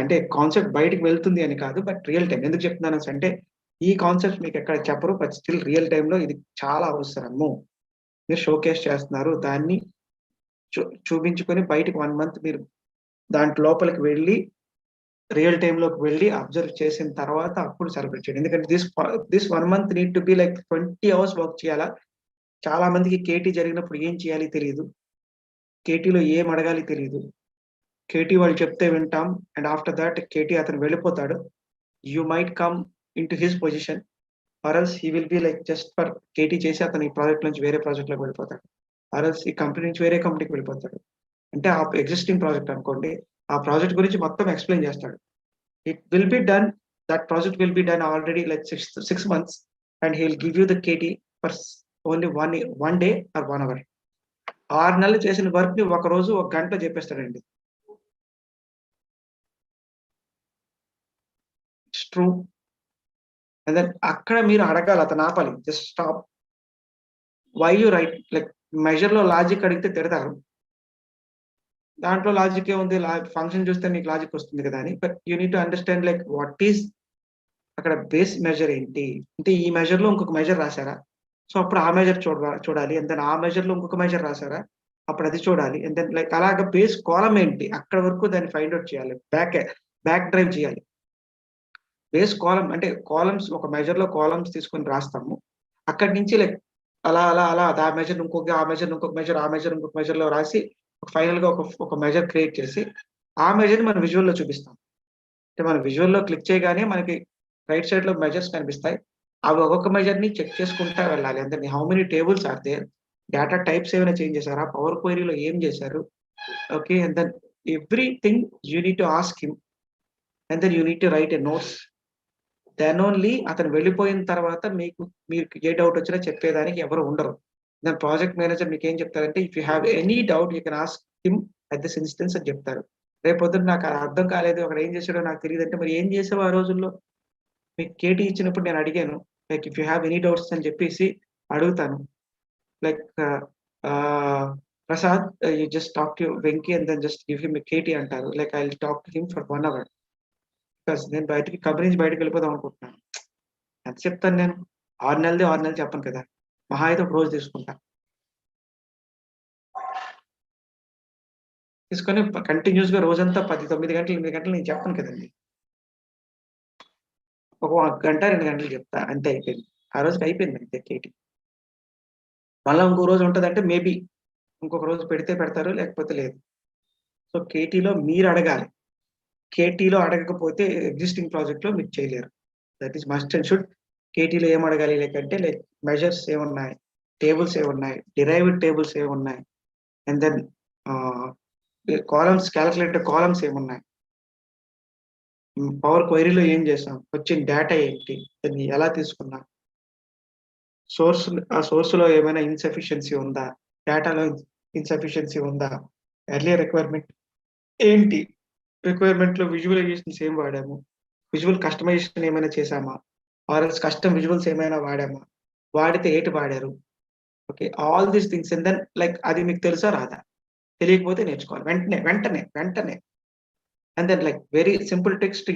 అంటే concept బయటకు వెళ్తుంది అని కాదు, but real time ఎందుకు చెప్తున్నాను అంటే ఈ కాన్సెప్ట్ మీకు ఎక్కడ చెప్పరు, బట్ స్టిల్ రియల్ టైంలో ఇది చాలా అవసరము. మీరు షోకేస్ చేస్తున్నారు, దాన్ని చూపించుకొని బయటకు 1 మంత్ మీరు దాంట్లో లోపలికి వెళ్ళి రియల్ టైంలోకి వెళ్ళి అబ్జర్వ్ చేసిన తర్వాత అప్పుడు సెలబ్రేట్ చేయండి. ఎందుకంటే this 1 month need to be like 20 hours work చేయాలా. చాలా మందికి కేటీ జరిగినప్పుడు ఏం చేయాలి తెలియదు, కేటీలో ఏం అడగాలి తెలియదు. కేటీ వాళ్ళు చెప్తే వింటాం అండ్ ఆఫ్టర్ దాట్ కేటీ అతను వెళ్ళిపోతాడు. You might come in to his position or else he will be like just for KT చేసి అతను ఈ ప్రాజెక్ట్ నుంచి వేరే ప్రాజెక్ట్ లోకి వెళ్ళిపోతాడు, ఆర్ ఎల్స్ ఈ కంపెనీ నుంచి వేరే కంపెనీకి వెళ్ళిపోతాడు. అంటే ఆ ఎగ్జిస్టింగ్ ప్రాజెక్ట్ అనుకోండి, ఆ ప్రాజెక్ట్ గురించి మొత్తం ఎక్స్ప్లెయిన్ చేస్తాడు. It will be done, that project will be done already like 6 months and he will give you the KT for only 1 day or 1 hour. 6 నెలలు చేసిన వర్క్ ని ఒక రోజు 1 గంట చెప్పేస్తాడండి. It's true. అండ్ దెన్ అక్కడ మీరు అడగాలి, అతను ఆపాలి. Just stop. Why you right like measure లో లాజిక్ అడిగితే తిడతారు, దాంట్లో లాజిక్ ఏముంది, ఫంక్షన్ చూస్తే మీకు లాజిక్ వస్తుంది కదా అని. But you need to understand like what is అక్కడ బేస్ మెజర్ ఏంటి అంటే ఈ మెజర్ లో ఇంకొక మెజర్ రాశారా, సో అప్పుడు ఆ మెజర్ చూడాలి. అండ్ దెన్ ఆ మెజర్ లో ఇంకొక మెజర్ రాశారా, అప్పుడు అది చూడాలి. అండ్ దెన్ లైక్ అలాగ బేస్ కాలం ఏంటి అక్కడ వరకు దాన్ని ఫైండ్ అవుట్ చేయాలి, బ్యాక్ డ్రైవ్ చేయాలి. బేస్ కాలం అంటే కాలమ్స్, ఒక మెజర్ లో కాలమ్స్ తీసుకొని రాస్తాము, అక్కడి నుంచి లైక్ అలా ఆ మెజర్ ఇంకొక, ఆ మెజర్ ఇంకొక మెజర్, ఆ మెజర్ ఇంకొక మెజర్ లో రాసి ఫైనల్ గా ఒక మెజర్ క్రియేట్ చేసి ఆ మెజర్ ని మనం విజువల్ లో చూపిస్తాం. అంటే మనం విజువల్ లో క్లిక్ చేయగానే మనకి రైట్ సైడ్ లో మెజర్స్ కనిపిస్తాయి. అవి ఒక్కొక్క మెజర్ ని చెక్ చేసుకుంటా వెళ్ళాలి. అంటే how many tables are there, data types ఏమైనా చేంజ్ చేశారా, పవర్ క్వరీలో ఏం చేశారు, okay. And then everything you need to ask him and then you need to write a notes. Then only అతను వెళ్ళిపోయిన తర్వాత మీరు ఏ డౌట్ వచ్చినా చెప్పేదానికి ఎవరు ఉండరు. దాని ప్రాజెక్ట్ మేనేజర్ మీకు ఏం చెప్తారంటే if you have any doubt you can ask him at this instance అని చెప్తారు. రేపు పొద్దున్న నాకు అది అర్థం కాలేదు, అక్కడ ఏం చేశాడో నాకు తెలియదు అంటే మరి ఏం చేసావు ఆ రోజుల్లో? మీకు కేటీ ఇచ్చినప్పుడు నేను అడిగాను, like if you have any doubts అని చెప్పేసి అడుగుతాను. Like Prasad you just talk to Venky and then just give him KT అంటారు. Like I will talk to him for 1 hour. Because నేను కంపెనీ నుంచి బయటకు వెళ్ళిపోదాం అనుకుంటున్నాను. ఎంత చెప్తాను నేను? 6 నెలది 6 నెలలు చెప్పను కదా, మహా అయితే ఒక రోజు తీసుకుంటా. తీసుకొని కంటిన్యూస్ గా రోజంతా 10, 9 గంటలు 8 గంటలు నేను చెప్పను కదండి. ఒక గంట 2 గంటలు చెప్తా, అంతే అయిపోయింది. ఆ రోజుకి అయిపోయింది అంతే కేటీ. మళ్ళా ఇంకో రోజు ఉంటదంటే మేబీ ఇంకొక రోజు పెడితే పెడతారు, లేకపోతే లేదు. సో కేటీలో మీరు అడగాలి. కేటీలో అడగకపోతే ఎగ్జిస్టింగ్ ప్రాజెక్ట్ లో మీరు చేయలేరు. That is must and should. కేటీలో ఏం అడగాలి లేకంటే లైక్ మెజర్స్ ఏమున్నాయి, టేబుల్స్ ఏమున్నాయి, డిరైవ్డ్ టేబుల్స్ ఏమున్నాయి, and then columns, calculator columns ఏమున్నాయి, పవర్ క్వైరీలో ఏం చేసాం, వచ్చిన డేటా ఏంటి, దాన్ని ఎలా తీసుకున్నాం, ఆ సోర్స్ లో ఏమైనా ఇన్సఫిషియన్సీ ఉందా, డేటాలో ఇన్సఫిషియన్సీ ఉందా, ఎర్లియర్ రిక్వైర్మెంట్ ఏంటి, రిక్వైర్మెంట్ లో విజువలైజేషన్స్ ఏం వాడాము, విజువల్ కస్టమైజేషన్ ఏమైనా చేసామా, ఆర్ఎల్స్ కస్టమ్ విజువల్స్ ఏమైనా వాడామా, వాడితే ఏంటి వాడారు. Okay, all these things. And then like అది మీకు తెలుసా రాదా, తెలియకపోతే నేర్చుకోవాలి వెంటనే. And then like very simple text to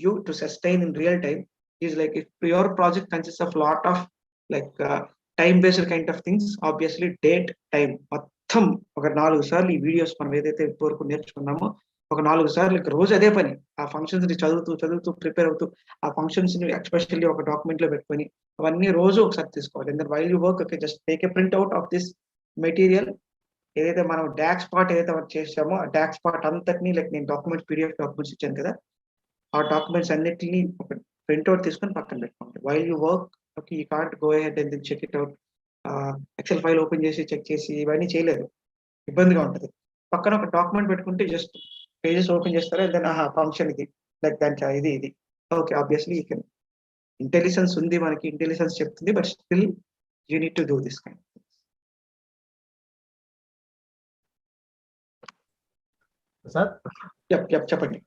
you to sustain in real time is like if your project consists of lot of like time based kind of things, obviously date time మొత్తం ఒక 4 సార్లు ఈ videos మనం ఏదైతే ఇప్పటివరకు నేర్చుకున్నామో ఒక 4 సార్లు రోజు అదే పని, ఆ ఫంక్షన్స్ ని చదువుతూ ప్రిపేర్ అవుతూ ఆ ఫంక్షన్స్ ని ఎక్స్పెషల్లీ ఒక డాక్యుమెంట్ లో పెట్టుకొని అవన్నీ రోజు ఒకసారి తీసుకోవాలి. And while you work okay just take a print out of this material. ఏదైతే మనం డాక్స్ పార్ట్ ఏదైతే చేసామో ఆ డాక్స్ పార్ట్ అంతటిని లైక్ నేను డాక్యుమెంట్స్ పీడిఎఫ్ డాక్యుమెంట్స్ ఇచ్చాను కదా, ఆ డాక్యుమెంట్స్ అన్నిటిని ఒక ప్రింట్అవుట్ తీసుకొని పక్కన పెట్టుకోండి. While you work okay you can't go ahead and check it out. Excel file open చేసి చెక్ చేసి ఇవన్నీ చేయలేదు, ఇబ్బందిగా ఉంటుంది. పక్కన ఒక డాక్యుమెంట్ పెట్టుకుంటే జస్ట్ పేజెస్ ఓపెన్ చేస్తారా, దెన్ ఫంక్షన్ ఇది లైక్ దాంట్లో ఇది okay obviously you can. Intelligence ఉంది మనకి, ఇంటెలిజెన్స్ చెప్తుంది, but still you need to do this kind. Sir చెప్పండి.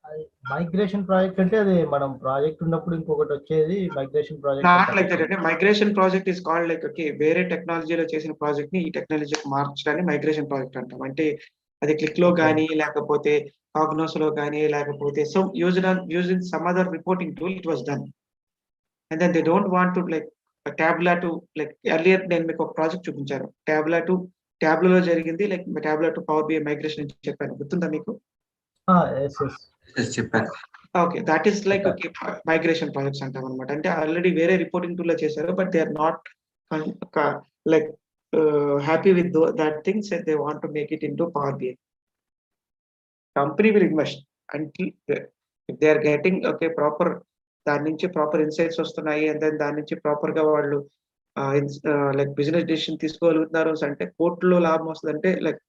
మైగ్రేషన్ ప్రాజెక్ట్ అంటే అది మనం ప్రాజెక్ట్ ఉన్నప్పుడు ఇంకొకటి వచ్చేది migration project. Not like that అంటే migration project is called like okay వేరే టెక్నాలజీలో చేసిన ప్రాజెక్ట్ ని ఈ టెక్నాలజీకి మార్చడాన్ని మైగ్రేషన్ ప్రాజెక్ట్ అంటాం. అంటే అది క్లిక్ లో కానీ లేకపోతే కాగ్నోస్ లో కానీ లేకపోతే some using some other reporting tool it was done. And then they don't want to like Tableau to like earlier నేను మీకు ఒక ప్రాజెక్ట్ చూపించాను, ట్యాబ్లో జరిగింది, like Tableau to power BI migration అని చెప్పాను, గుర్తుందా మీకు? చెప్పారు. Okay, that is like okay migration projects అంటాం అనమాట. అంటే ఆల్రెడీ వేరే రిపోర్టింగ్ టూల్ లో చేశారు, but they are not like happy with that things they want to make it in to power BI. Company will invest until if they are getting okay proper, దాని నుంచి proper insights వస్తున్నాయి, and then దాని నుంచి proper గా వాళ్ళు like business decision తీసుకోగలుగుతున్నారు అంటే కోట్లలో లాభం వస్తుంది అంటే లైక్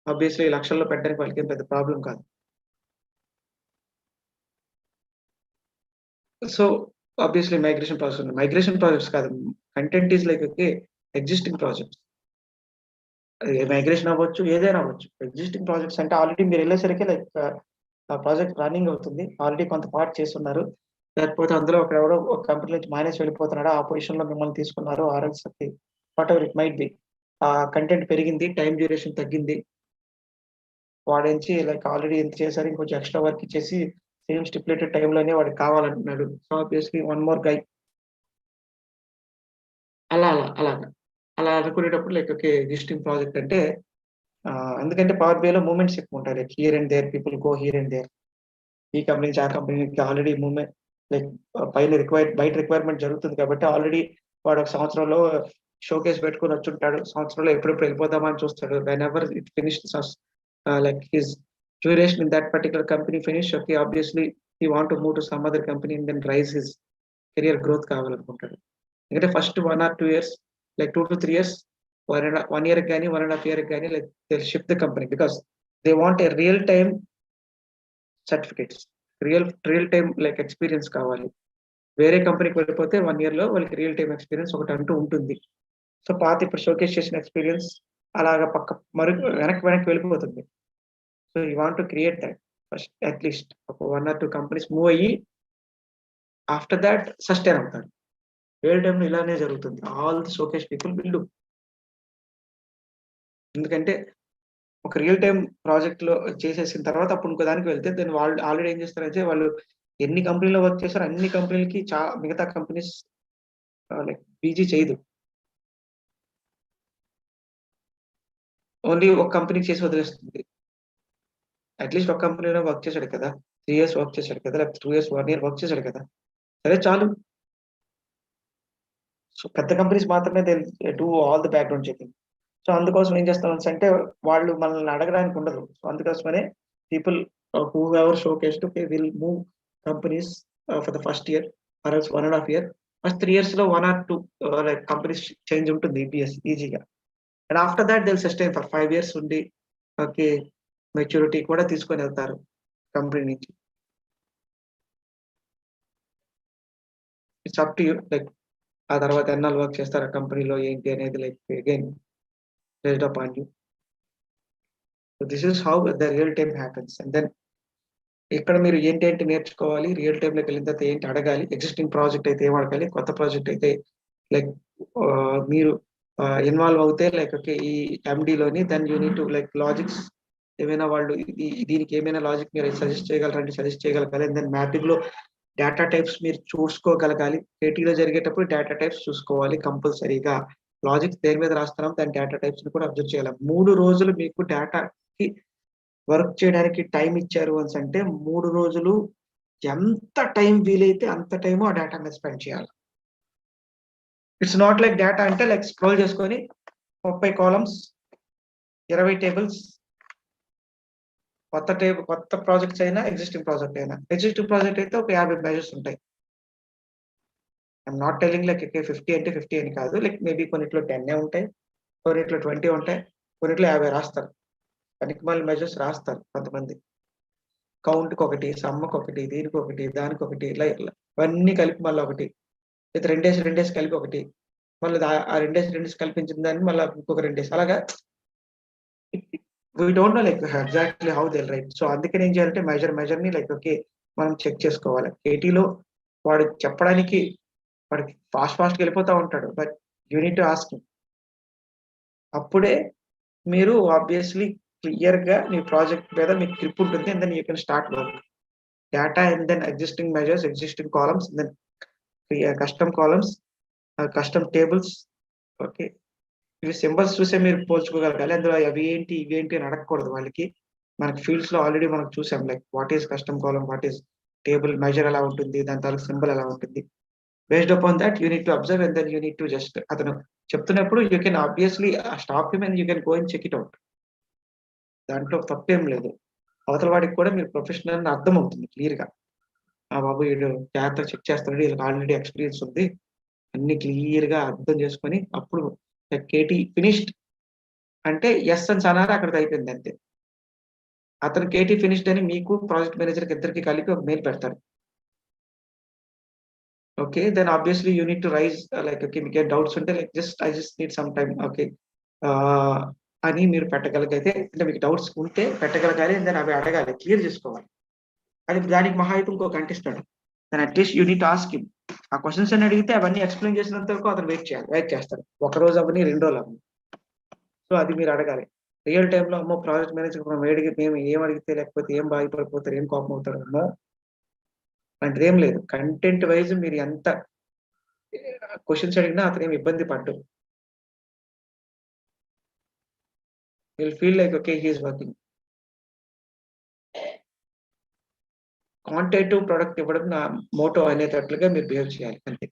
ఆబ్వియస్లీ లక్షల్లో పెట్టడానికి వాళ్ళకి ఏం పెద్ద ప్రాబ్లం కాదు. సో ఆబ్వియస్లీ మైగ్రేషన్ ప్రాజెక్ట్స్ కాదు, content is like okay existing projects. Migration అవ్వచ్చు, ఏదైనా అవ్వచ్చు. ఎగ్జిస్టింగ్ ప్రాజెక్ట్స్ అంటే ఆల్రెడీ మీరు వెళ్ళేసరికి లైక్ ఆ ప్రాజెక్ట్ రన్నింగ్ అవుతుంది, ఆల్రెడీ కొంత పార్ట్ చేస్తున్నారు, లేకపోతే అందులో ఎవడో ఒక కంపెనీ నుంచి మానేసి వెళ్ళిపోతున్నాడు, ఆ పొజిషన్ లో మిమ్మల్ని తీసుకున్నారు, RLS what ever it might be. ఆ కంటెంట్ పెరిగింది, టైం డ్యూరేషన్ తగ్గింది, వాడించి లైక్ ఆల్రెడీ ఎంత చేశారు ఇంకొంచెం ఎక్స్ట్రా వర్క్ ఇచ్చేసి సేమ్ స్టిపులేటెడ్ టైంలోనే వాడికి కావాలంటున్నాడు. So obviously one more guy అలా అనుకునేటప్పుడు లైక్ ఓకే ఎగ్జిస్టింగ్ ప్రాజెక్ట్ అంటే ఎందుకంటే పవర్ బిఐలో మూమెంట్స్ ఎక్కువ ఉంటాయి, like here and there people go here and there. ఈ కంపెనీ నుంచి ఆ కంపెనీకి ఆల్రెడీ మూమెంట్ లైక్ బయట రిక్వైర్మెంట్ జరుగుతుంది కాబట్టి ఆల్రెడీ వాడు ఒక సంవత్సరంలో షోకేస్ పెట్టుకుని వచ్చుంటాడు, సంవత్సరంలో ఎప్పుడెప్పుడు వెళ్ళిపోదామని చూస్తాడు. When ever it finish like his duration in that particular company finish, okay obviously he want to move to some other company and then rise his career growth కావాలనుకుంటాడు. ఎందుకంటే first 1 or 2 years like 2 to 3 years 1 year కానీ 1.5 year కానీ like they'll shift the company because they want a real time certificates, real time like experience కావాలి. వేరే కంపెనీకి వెళ్ళిపోతే 1 year లో వాళ్ళకి real time experience ఒకటి అంటూ ఉంటుంది. సో పాత ఇప్పుడు షోకేస్ చేసిన ఎక్స్పీరియన్స్ అలాగా పక్క వెనక్కి వెళ్ళిపోతుంది. So you want to create that first at least ఒక 1 or 2 కంపెనీస్ మూవ్ అయ్యి ఆఫ్టర్ దాట్ సస్టైన్ అవుతారు. రియల్ టైమ్ లో ఇలానే జరుగుతుంది. All the showcase people will do. ఎందుకంటే ఒక రియల్ టైమ్ ప్రాజెక్ట్ లో చేసేసిన తర్వాత అప్పుడు ఇంకో దానికి వెళ్తే దాన్ని వాళ్ళు ఆల్రెడీ ఏం చేస్తారంటే వాళ్ళు ఎన్ని కంపెనీలో వర్క్ చేస్తారో అన్ని కంపెనీలకి మిగతా కంపెనీస్ లైక్ పీజీ చేయదు. ఓన్లీ ఒక కంపెనీకి చేసి వదిలేస్తుంది. అట్లీస్ట్ ఒక కంపెనీలో వర్క్ చేశాడు కదా, 3 years వర్క్ చేశాడు కదా, లేకపోతే 2 years 1 year వర్క్ చేశాడు కదా, సరే చాలు. సో పెద్ద కంపెనీస్ మాత్రమే they do all the background checking. So అందుకోసం ఏం చేస్తాం అంటే వాళ్ళు మనల్ని అడగడానికి ఉండదు. సో అందుకోసమనే people who ever showcased will move companies for the first year or else 1.5 year. First 3 years లో 1 or 2 లైక్ కంపెనీస్ చేంజ్ ఉంటుంది ఈజీగా. And after that they'll sustain for 5 years ఉండి ఓకే మెచ్యూరిటీ కూడా తీసుకొని వెళ్తారు కంపెనీ నుంచి. It's up to you. Like ఆ తర్వాత ఎన్నాళ్ళు వర్క్ చేస్తారు ఆ కంపెనీలో ఏంటి అనేది like again based upon you. So this is how the real time happens. And then ఇక్కడ మీరు ఏంటి నేర్చుకోవాలి, రియల్ టైమ్ లోకి వెళ్ళిన తర్వాత ఏంటి అడగాలి, ఎగ్జిస్టింగ్ ప్రాజెక్ట్ అయితే ఏం అడగాలి, కొత్త ప్రాజెక్ట్ అయితే లైక్ మీరు ఇన్వాల్వ్ అవుతే లైక్ ఓకే ఈ ఎండిలోని then you need to like logics ఏమైనా వాళ్ళు దీనికి ఏమైనా లాజిక్ మీరు సజెస్ట్ చేయగలరంటే సజెస్ట్ చేయగలగాలి. అండ్ దెన్ మ్యాపింగ్ లో డేటా టైప్స్ మీరు చూసుకోగలగాలి. కేటీలో జరిగేటప్పుడు డేటా టైప్స్ చూసుకోవాలి కంపల్సరీగా. లాజిక్స్ దేని మీద రాస్తున్నాం దాని డేటా టైప్స్ ని కూడా అబ్జర్వ్ చేయాలి. 3 రోజులు మీకు డేటాకి వర్క్ చేయడానికి టైం ఇచ్చారు అని అంటే 3 రోజులు ఎంత టైం వీలైతే అంత టైం ఆ డేటా మీద స్పెండ్ చేయాలి. ఇట్స్ నాట్ లైక్ డేటా అంటే లైక్ స్క్రోల్ చేసుకొని 30 కాలమ్స్ 20 టేబుల్స్ కొత్త ప్రాజెక్ట్స్ అయినా ఎగ్జిస్టింగ్ ప్రాజెక్ట్ అయితే ఒక 50 మెజర్స్ ఉంటాయి. ఐఎమ్ నాట్ టెలింగ్ లైక్ 50 అంటే 50 అని కాదు. లైక్ మేబీ కొన్నిట్లో 10 ఉంటాయి, కొన్నిట్లో 20 ఉంటాయి, కొన్నిట్లో 50 రాస్తారు. పనికిమాల మెజర్స్ రాస్తారు కొంతమంది. కౌంట్కి ఒకటి, సమ్మకి ఒకటి, దీనికి ఒకటి, దానికి ఒకటి, ఇలా ఇవన్నీ కలిపి మళ్ళీ ఒకటి, అయితే 2 days కలిపి ఒకటి, మళ్ళీ ఆ 2 days కల్పించిన దాన్ని మళ్ళీ ఇంకొక 2 days అలాగా. We don't know like exactly how they right. So అందుకని ఏం చేయాలంటే మెజర్ని లైక్ ఓకే మనం చెక్ చేసుకోవాలి. కేటీలో వాడు చెప్పడానికి వాడికి ఫాస్ట్గా వెళ్ళిపోతూ ఉంటాడు, బట్ యూనిట్ టు ఆస్క్. అప్పుడే మీరు ఆబ్వియస్లీ క్లియర్ గా మీ ప్రాజెక్ట్ మీద మీకు గ్రిప్ ఉంటుంది. And then you can start work data and then existing measures, existing columns, then custom columns, custom tables. Okay ఇవి సింబల్స్ చూసే మీరు పోల్చుకోగలగాలి. అందులో అవి ఏంటి ఇవేంటి అని అడగకూడదు వాళ్ళకి. మనకి ఫీల్డ్స్ లో ఆల్రెడీ మనం చూసాం like what is custom column, what is table, measure ఎలా ఉంటుంది, దాని తాలూకు సింబల్ ఎలా ఉంటుంది. Based upon that you need to observe and then you need to just అతను చెప్తున్నప్పుడు you can obviously stop him and you can go and check it out. దాంట్లో తప్పేం లేదు. అవతల వాడికి కూడా మీరు ప్రొఫెషనల్ అని అర్థం అవుతుంది క్లియర్ గా. ఆ బాబు వీడు జాగ్రత్తగా చెక్ చేస్తాడు, వీళ్ళకి ఆల్రెడీ ఎక్స్పీరియన్స్ ఉంది, అన్ని క్లియర్ గా అర్థం చేసుకొని అప్పుడు కేటీ ఫినిష్డ్ అంటే ఎస్ అని అన్నారు, అక్కడికి అయిపోయింది అంతే. అతను కేటీ ఫినిష్డ్ అని మీకు ప్రాజెక్ట్ మేనేజర్కి ఇద్దరికి కలిపి ఒక మెయిల్ పెడతారు. Okay then obviously you need to raise like okay మీకు ఏ డౌట్స్ ఉంటే like I just need some time okay అని మీరు పెట్టగలిగితే, అంటే మీకు డౌట్స్ ఉంటే పెట్టగలగాలి. దెన్ అవి అడగాలి, క్లియర్ చేసుకోవాలి. అది దానికి మహా అయితే ఇంకో గంట ఇస్తాడు. Then at least you need to ask him. ఆ క్వశ్చన్స్ అని అడిగితే అవన్నీ ఎక్స్ప్లెయిన్ చేసినంత వరకు అతను వెయిట్ చేస్తాడు. 1 రోజు అవన్నీ 2 రోజులు అవన్నీ. సో అది మీరు అడగాలి. రియల్ టైంలో అమ్మో ప్రాజెక్ట్ మేనేజర్ మేము ఏం అడిగితే లేకపోతే ఏం బాధపడిపోతారు, ఏం కోపం అవుతారు అమ్మో అంటే ఏం లేదు. కంటెంట్ వైజ్ మీరు ఎంత క్వశ్చన్స్ అడిగినా అతను ఏమి ఇబ్బంది పడ్డు. Will feel like okay he is working. Quantitative product ఇవ్వడం నా మోటో అనేటట్లుగా మీరు బిహేవ్ చేయాలి అంతే.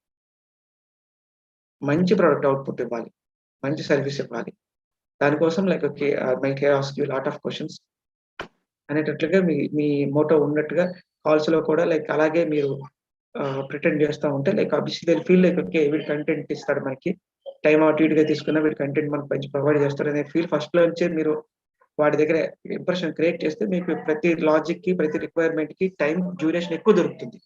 మంచి ప్రొడక్ట్ అవుట్పుట్ ఇవ్వాలి, మంచి సర్వీస్ ఇవ్వాలి. దానికోసం లైక్ ఓకే మై కే ask you lot of questions అనేటట్లుగా మీ మోటో ఉన్నట్టుగా కాల్స్ లో కూడా లైక్ అలాగే మీరు ప్రిటెండ్ చేస్తూ ఉంటే like obviously they feel like okay వీడి కంటెంట్ ఇస్తాడు మనకి, టైం అటు ఇటుగా తీసుకున్న వీడి కంటెంట్ మనకు మంచి ప్రొవైడ్ చేస్తాడు అనే ఫీల్ ఫస్ట్ లో నుంచే మీరు వాడి దగ్గర ఇంప్రెషన్ క్రియేట్ చేస్తే మీకు ప్రతి లాజిక్ కి ప్రతి రిక్వైర్మెంట్ కి టైం డ్యూరేషన్ ఎక్కువ దొరుకుతుంది.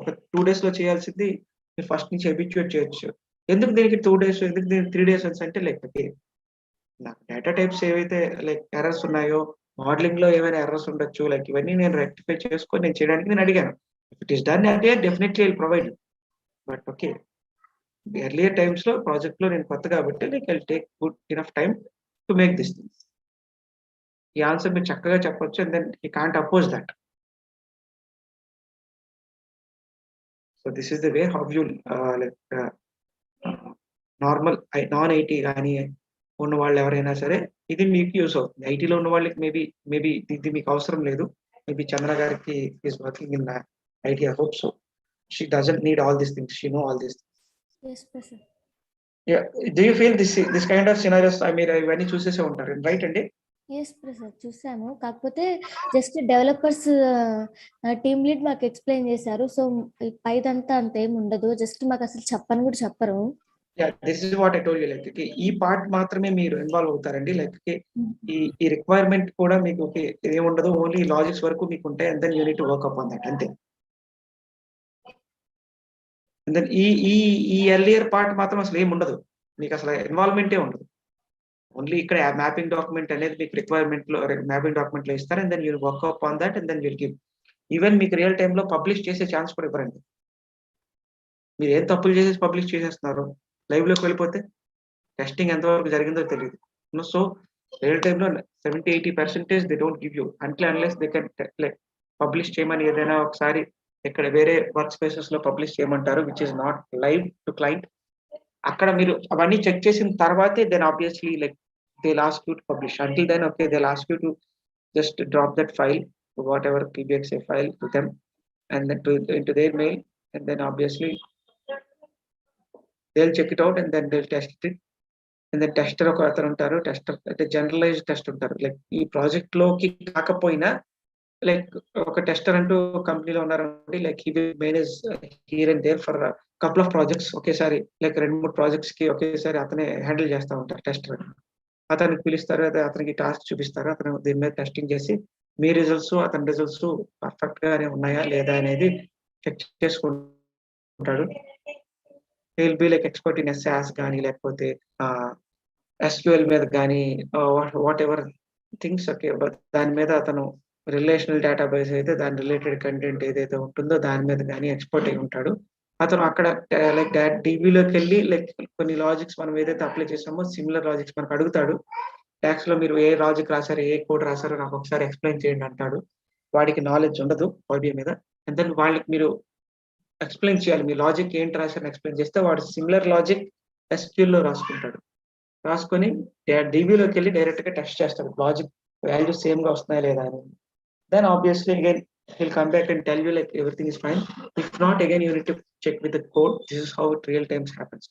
ఒక 2 days లో చేయాల్సింది మీరు ఫస్ట్ నుంచి అబిచ్యుయేట్ చేయొచ్చు. ఎందుకు దీనికి 2 days, ఎందుకు దీనికి 3 days అంటే లైక్ నాకు డేటా టైప్స్ ఏవైతే లైక్ ఎర్రర్స్ ఉన్నాయో, మోడలింగ్ లో ఏమైనా ఎర్రర్స్ ఉండొచ్చు, లైక్ ఇవన్నీ నేను రెక్టిఫై చేసుకొని నేను చేయడానికి నేను అడిగాను. ఇట్ ఈస్ డన్ అంటే definitely I provide. But okay, earlier times లో ప్రాజెక్ట్ లో నేను కొత్త కాబట్టి like I take good enough time to make this things. ఈ ఆన్సర్ మీరు చక్కగా చెప్పొచ్చు, and then you can't oppose that. So this is the way how you like normal non IT కానీ ఉన్న వాళ్ళు ఎవరైనా సరే ఇది మీకు యూస్ అవుతుంది. ఐటీలో ఉన్న వాళ్ళకి మేబీ ఇది మీకు అవసరం లేదు. మేబీ చంద్ర గారికి is working in IT, I hope so. She doesn't need all these things, she know all these things. Yes, Professor. Yeah, do you feel this kind of scenarios? మీరు ఇవన్నీ చూసేసే ఉంటారు, రైట్ అండి? Yes Prasad, చూసాము. కాకపోతే just developers team lead మాకు explain చేశారు. So పైదంతా అంతేం ఉండదు, జస్ట్ మాకు అసలు చెప్పని కూడా చెప్పరు. This is what I told you. Like ఈ పార్ట్ మాత్రమే మీరు ఇన్వాల్వ్ అవుతారండి. లైక్ ఈ రిక్వైర్మెంట్ కూడా మీకు ఏముండదు, ఓన్లీ లాజిక్స్ వరకు మీకు ఉంటాయి, and then you need to work up on that, అంతే. అండ్ దెన్ ఈ ఎర్లియర్ పార్ట్ మాత్రం అసలు ఏమి ఉండదు, మీకు అసలు ఇన్వాల్వ్మెంటే ఉండదు. ఓన్లీ ఇక్కడ మ్యాపింగ్ డాక్యుమెంట్ అనేది మీకు రిక్వైర్మెంట్ లో మ్యాపింగ్ డాక్యుమెంట్ లో ఇస్తారు, and then you work up on that, and then will give. Even మీకు రియల్ టైమ్ లో పబ్లిష్ చేసే ఛాన్స్ కూడా ఇవ్వరండి. మీరు ఏం తప్పులు చేసేసి పబ్లిష్ చేసేస్తున్నారు, లైవ్ లోకి వెళ్ళిపోతే టెస్టింగ్ ఎంతవరకు జరిగిందో తెలియదు. సో రియల్ టైమ్ లో 70-80% they don't give you until unless they can like publish చేయమని ఏదైనా ఒకసారి ఇక్కడ వేరే వర్క్ స్పేసెస్ లో పబ్లిష్ చేయమంటారు, which is not live to client. అక్కడ మీరు అవన్నీ చెక్ చేసిన తర్వాతే then obviously like they last you to publish. Until then okay, they last you to just drop that file, whatever PBXA file to them, and then into their mail, and then obviously they'll check it out, and then they'll test it. And then tester ఒక అతను ఉంటారు, tester అంటే generalised test ఉంటారు. Like ఈ project లోకి కాకపోయినా like ఒక tester అంటూ కంపెనీలో ఉన్నారండి, like he will manage here and there for couple of projects. ఒకేసారి లైక్ 2-3 ప్రాజెక్ట్స్ కి ఒకేసారి అతనే హ్యాండిల్ చేస్తూ ఉంటారు టెస్టర్. అతనికి పిలుస్తారు, అదే అతనికి టాస్క్ చూపిస్తారు, అతను దీని మీద టెస్టింగ్ చేసి మీ రిజల్ట్స్ అతని రిజల్ట్స్ పర్ఫెక్ట్ గానే ఉన్నాయా లేదా అనేది చెక్ చేసుకుంటాడు. Will be like expert in SAS కానీ లేకపోతే SQL మీద కానీ వాట్ ఎవర్ థింగ్స్. ఓకే, దాని మీద అతను రిలేషనల్ డేటాబేస్ అయితే దాని రిలేటెడ్ కంటెంట్ ఏదైతే ఉంటుందో దాని మీద కానీ ఎక్స్పర్ట్ అయి ఉంటాడు. అతను అక్కడ లైక్ DBలోకి వెళ్ళి లైక్ కొన్ని లాజిక్స్ మనం ఏదైతే అప్లై చేసామో సిమిలర్ లాజిక్స్ మనకు అడుగుతాడు. ట్యాక్స్ లో మీరు ఏ లాజిక్ రాశారు, ఏ కోడ్ రాశారో నాకు ఒకసారి ఎక్స్ప్లెయిన్ చేయండి అంటాడు. వాడికి నాలెడ్జ్ ఉండదు పర్బియా మీద, అండ్ దెన్ వాళ్ళకి మీరు ఎక్స్ప్లెయిన్ చేయాలి. మీ లాజిక్ ఏంటి రాశారని ఎక్స్ప్లెయిన్ చేస్తే వాడు సిమిలర్ లాజిక్ SQL లో రాసుకుంటాడు. రాసుకొని DBలోకి వెళ్ళి డైరెక్ట్ గా టెస్ట్ చేస్తాడు, లాజిక్ వాల్యూ సేమ్ గా వస్తున్నాయా లేదా అని. Then obviously again he'll come back and tell you like everything is fine. If not, again you need to check with the code. This is how it real times happens.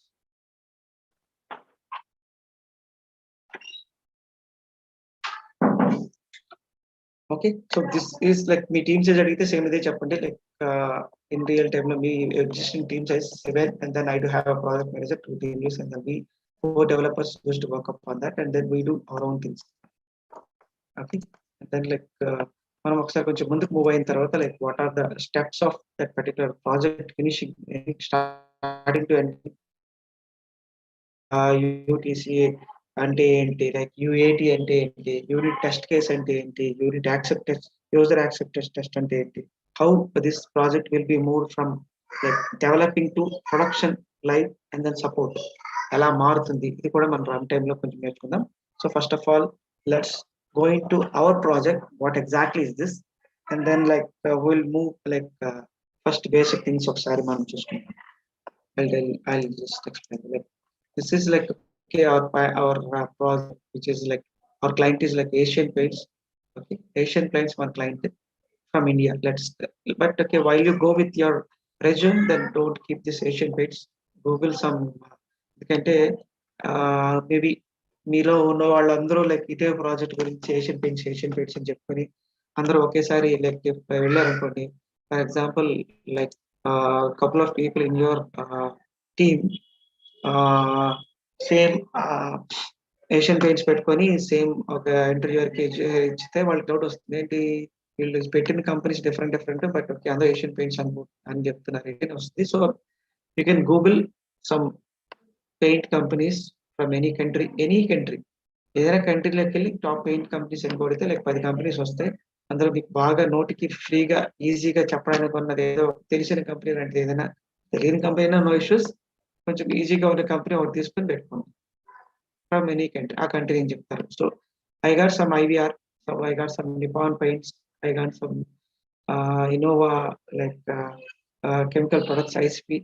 Okay, so this is like me team says adite same ide cheppandi, like in real time lo me existing team size 7, and then I do have a project manager, 2 team leads, and then we 4 developers used to work upon that, and then we do our own things. Okay, and then like మనం ఒకసారి కొంచెం ముందుకు move అయిన తర్వాత like what are the steps of that particular project finishing starting to end. UTCA అంటే ఏంటి, like UAT అంటే ఏంటి, యూనిట్ టెస్ట్ కేస్ అంటే ఏంటి, unit acceptance user acceptance test అంటే ఏంటి, how this project will be move from like developing to production live and then support ఎలా మారుతుంది, ఇది కూడా మనం రన్ టైమ్ లో కొంచెం నేర్చుకుందాం. So first of all let's go into our project, what exactly is this, and then like we'll move like first basic things of sari manam chuskuntam. I'll just explain. Like this is like okay, our project which is like our client is like Asian Paints. Okay, Asian Paints one client from India. But okay, while you go with your resume, then don't keep this Asian Paints. Google some ఎందుకంటే maybe మీలో ఉన్న వాళ్ళందరూ like ఇదే project గురించి Asian paints అని చెప్పుకొని అందరూ ఒకేసారి లైక్ వెళ్ళారనుకోండి. For example like couple of people in your team same Asian paints పెట్టుకొని సేమ్ ఒక ఇంటర్వ్యూకి ఇచ్చితే వాళ్ళకి డౌట్ వస్తుంది, ఏంటి వీళ్ళు పెట్టిన కంపెనీస్ డిఫరెంట్ బట్ ఓకే అందరూ ఏషియన్ పెయింట్స్ అని చెప్తున్నారు ఏంటి వస్తుంది. So you can Google some paint companies from any country ఏదైనా కంట్రీలోకి వెళ్ళి టాప్ పెయింట్ కంపెనీస్ అని కొడితే లైక్ 10 కంపెనీస్ వస్తాయి. అందులో మీకు బాగా నోటికి ఫ్రీగా ఈజీగా చెప్పడానికి ఉన్నది ఏదో తెలిసిన కంపెనీ లాంటిది ఏదైనా, తెలియని కంపెనీ నో ఇష్యూస్, కొంచెం ఈజీగా ఉన్న కంపెనీ ఒకటి తీసుకొని పెట్టుకోండి ఫ్రమ్ ఎనీ కంట్రీ. ఆ కంట్రీ అని చెప్తారు. So I got some IVR, so I got some Nippon paints, I got some Innova like chemical products, ICP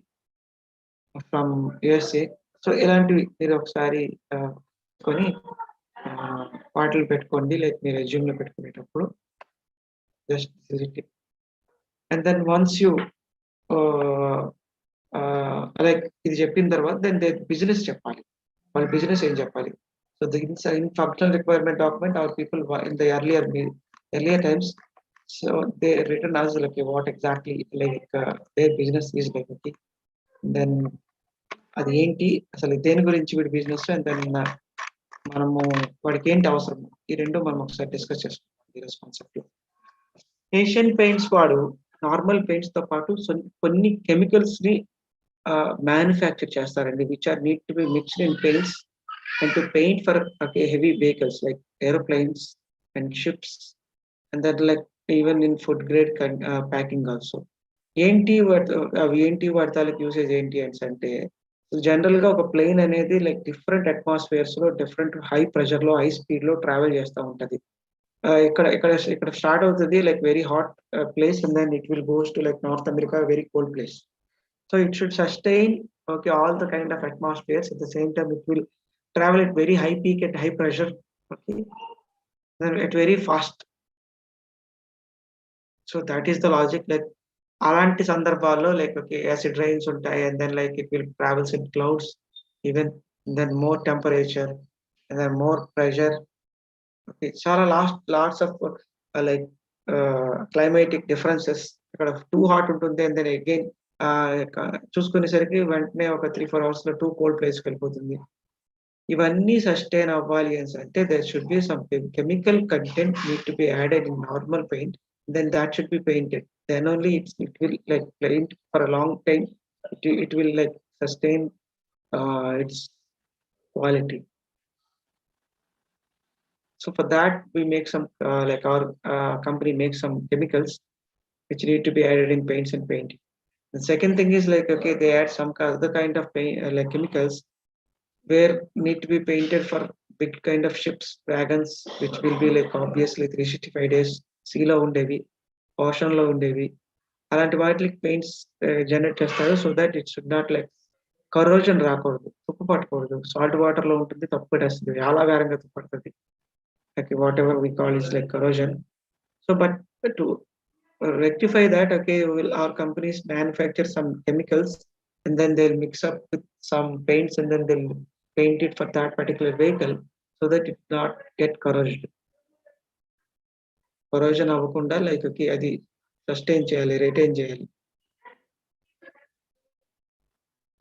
from USA. So ఇలాంటివి మీరు ఒకసారి కొని వాటిలో పెట్టుకోండి, లైక్ మీ రెజ్యూమ్ లో పెట్టుకునేటప్పుడు just visit. And then once you like ఇది చెప్పిన తర్వాత దెన్ బిజినెస్ చెప్పాలి, వాళ్ళ బిజినెస్ ఏం చెప్పాలి. So in functional requirement document are people in the earlier times, so they written as like what exactly like their business is like. Okay, then అది ఏంటి అసలు దేని గురించి వీడి బిజినెస్, అండ్ దెన్ మనము వాడికి ఏంటి అవసరం, ఈ రెండు మనం ఒకసారి డిస్కస్ చేసుకుంటాం ఈ కాన్సెప్ట్ లో. ఏషియన్ పెయింట్స్ వాడు నార్మల్ పెయింట్స్ తో పాటు కొన్ని కెమికల్స్ ని మ్యానుఫ్యాక్చర్ చేస్తారండి, which are need to be mixed in paints and to paint for heavy vehicles like aeroplanes and ships and that like even in food grade packing also. అవి ఏంటి వాటి తాలూకు usage ఏంటి అంటే, జనరల్ గా ఒక ప్లేన్ అనేది లైక్ డిఫరెంట్ అట్మాస్ఫియర్స్ లో డిఫరెంట్ హై ప్రెషర్ లో హై స్పీడ్ లో ట్రావెల్ చేస్తూ ఉంటది. ఇక్కడ స్టార్ట్ అవుతుంది like very hot place and then it will goes to like North America very cold place. So it should sustain all the kind of atmospheres. At the same time it will travel at very high peak at high pressure, okay, then at very fast. So that is the logic. Like అలాంటి సందర్భాల్లో like okay acid rains ఉంటాయి, and then like it will travels in clouds, even then more temperature and then more pressure. Okay, చాలా lots of like climatic differences. ఇక్కడ too hot ఉంటుంది and then again చూసుకునేసరికి వెంటనే ఒక 3-4 hours లో two cold ప్లేస్కి వెళ్ళిపోతుంది. ఇవన్నీ సస్టైన్ అవ్వాలి అంటే there should be some chemical content need to be added in normal paint, then that should be painted, then only it will like paint for a long time, it will like sustain its quality. So for that we make some like our company makes some chemicals which need to be added in paints and painting. The second thing is like okay, they add some other kind of paint like chemicals where need to be painted for big kind of ships, wagons, which will be like obviously 365 days sea lo undevi, ocean lo undevi, alanti vaatiki paints generate chestaru so that it should not like corrosion raakodu, tuppu pattukodu. Salt water lo untundi, tappu pettestadi, ala varanga tuppu pattadi, like whatever we call is like corrosion. So but to rectify that, okay, our companies manufacture some chemicals and then they'll mix up with some paints and then they'll paint it for that particular vehicle so that it not get corrosion avukunda like okay adi sustain cheyali, retain cheyali.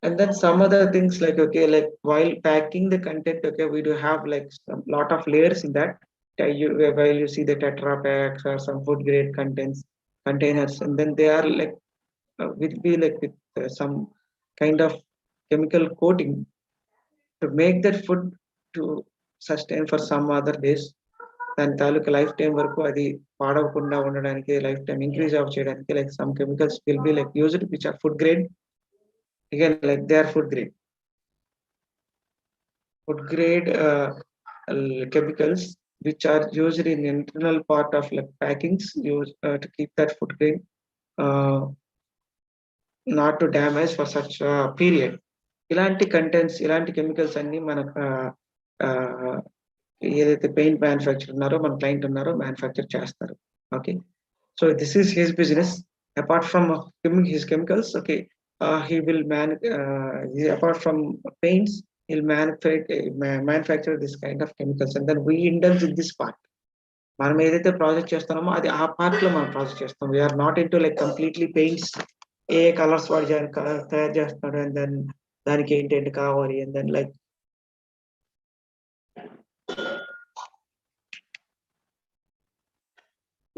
And then some other things like okay, like while packing the content, okay, we do have like some lot of layers in that. While you see the Tetra packs or some food grade containers, and then they are like will be like with some kind of chemical coating to make that food to sustain for some other days. దాని తాలూకు life time వరకు అది పాడవకుండా ఉండడానికి, life time increase of చేయడానికి like some chemicals will be like used which are food grade. Again like they are food grade chemicals which are used in internal part of like packings used to keep that food grade not to damage for such a period. ఇలాంటి contents, ఇలాంటి chemicals అన్ని మనకు ఏదైతే paint manufacture ఉన్నారో మన client ఉన్నారో manufacture చేస్తారు. Okay, so this is his business. Apart from his chemicals, okay, he will apart from paints, he'll manufacture this kind of chemicals and then we indulge in this part. మనం ఏదైతే project చేస్తున్నామో అది ఆ part లో మనం project చేస్తాం. We are not into like completely paints, ఏ colours వాడి తయారు చేస్తున్నాడు అండ్ దెన్ దానికి ఏంటంటే కావాలి అండ్ దెన్ లైక్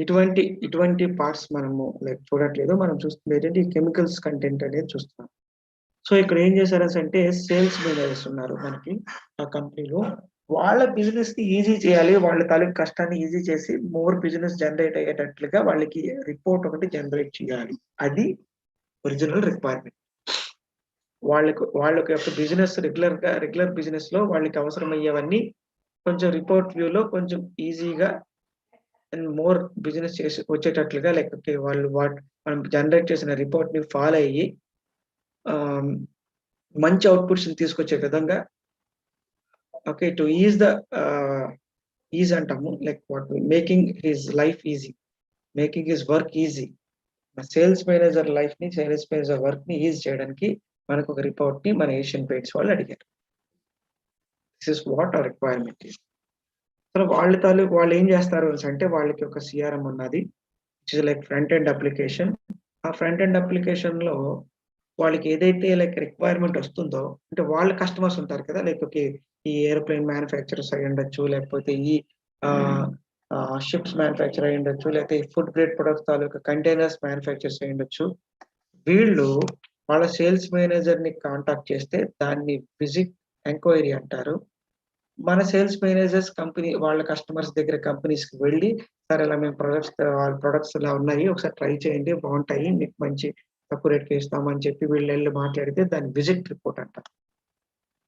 ఇటువంటి పార్ట్స్ మనము లైక్ చూడట్లేదు. మనం చూస్తుంది ఏంటంటే ఈ కెమికల్స్ కంటెంట్ అనేది చూస్తున్నాం. సో ఇక్కడ ఏం చేశారంటే సేల్స్ మేనేజర్స్ ఉన్నారు మనకి ఆ కంపెనీలో. వాళ్ళ బిజినెస్ ని ఈజీ చేయాలి, వాళ్ళ తాలూకు కష్టాన్ని ఈజీ చేసి మోర్ బిజినెస్ జనరేట్ అయ్యేటట్లుగా వాళ్ళకి రిపోర్ట్ ఒకటి జనరేట్ చేయాలి. అది ఒరిజినల్ రిక్వైర్మెంట్. వాళ్ళకి యొక్క బిజినెస్ రెగ్యులర్ బిజినెస్ లో వాళ్ళకి అవసరమయ్యేవన్నీ కొంచెం రిపోర్ట్ వ్యూలో కొంచెం ఈజీగా అండ్ మోర్ బిజినెస్ చేసి వచ్చేటట్లుగా, లేకపోతే మనం జనరేట్ చేసిన రిపోర్ట్ ని ఫాలో అయ్యి మంచి అవుట్పుట్స్ తీసుకొచ్చే విధంగా, ఓకే, టు ఈజ్ అంటాము, like what making his life easy, making his work easy. Sales manager life ని, సేల్స్ మేనేజర్ వర్క్ ని ఈజీ చేయడానికి మనకు ఒక రిపోర్ట్ ని మన ఏషియన్ పెయింట్స్ వాళ్ళు అడిగారు. This is what hour requirement is. So వాళ్ళు ఏం చేస్తారు అంటే వాళ్ళకి ఒక సిఆర్ఎం ఉన్నది, లైక్ ఫ్రంట్ ఎండ్ అప్లికేషన్. ఆ ఫ్రంట్ ఎండ్ అప్లికేషన్ లో వాళ్ళకి ఏదైతే లైక్ రిక్వైర్మెంట్ వస్తుందో, అంటే వాళ్ళ కస్టమర్స్ ఉంటారు కదా, లైక్ ఓకే ఈ ఏరోప్లేన్ మ్యానుఫ్యాక్చరర్స్ అయి ఉండొచ్చు, లేకపోతే ఈ షిప్స్ మ్యానుఫ్యాక్చర్ అయి ఉండొచ్చు, లేకపోతే ఫుడ్ గ్రేడ్ ప్రొడక్ట్స్ తాలూకా కంటైనర్స్ మ్యానుఫ్యాక్చర్స్ అయి ఉండొచ్చు. వీళ్ళు వాళ్ళ సేల్స్ మేనేజర్ ని కాంటాక్ట్ చేస్తే దాన్ని విజిట్ ఎంక్వైరీ అంటారు. మన సేల్స్ మేనేజర్స్ కంపెనీ వాళ్ళ కస్టమర్స్ దగ్గర కంపెనీస్ కి వెళ్ళి, సార్ ఇలా మేము వాళ్ళ ప్రొడక్ట్స్ ఇలా ఉన్నాయి, ఒకసారి ట్రై చేయండి, బాగుంటాయి, మీకు మంచి తక్కువ రేట్కి ఇస్తామని చెప్పి వీళ్ళు వెళ్ళి మాట్లాడితే దాన్ని విజిట్ రిపోర్ట్ అంటారు.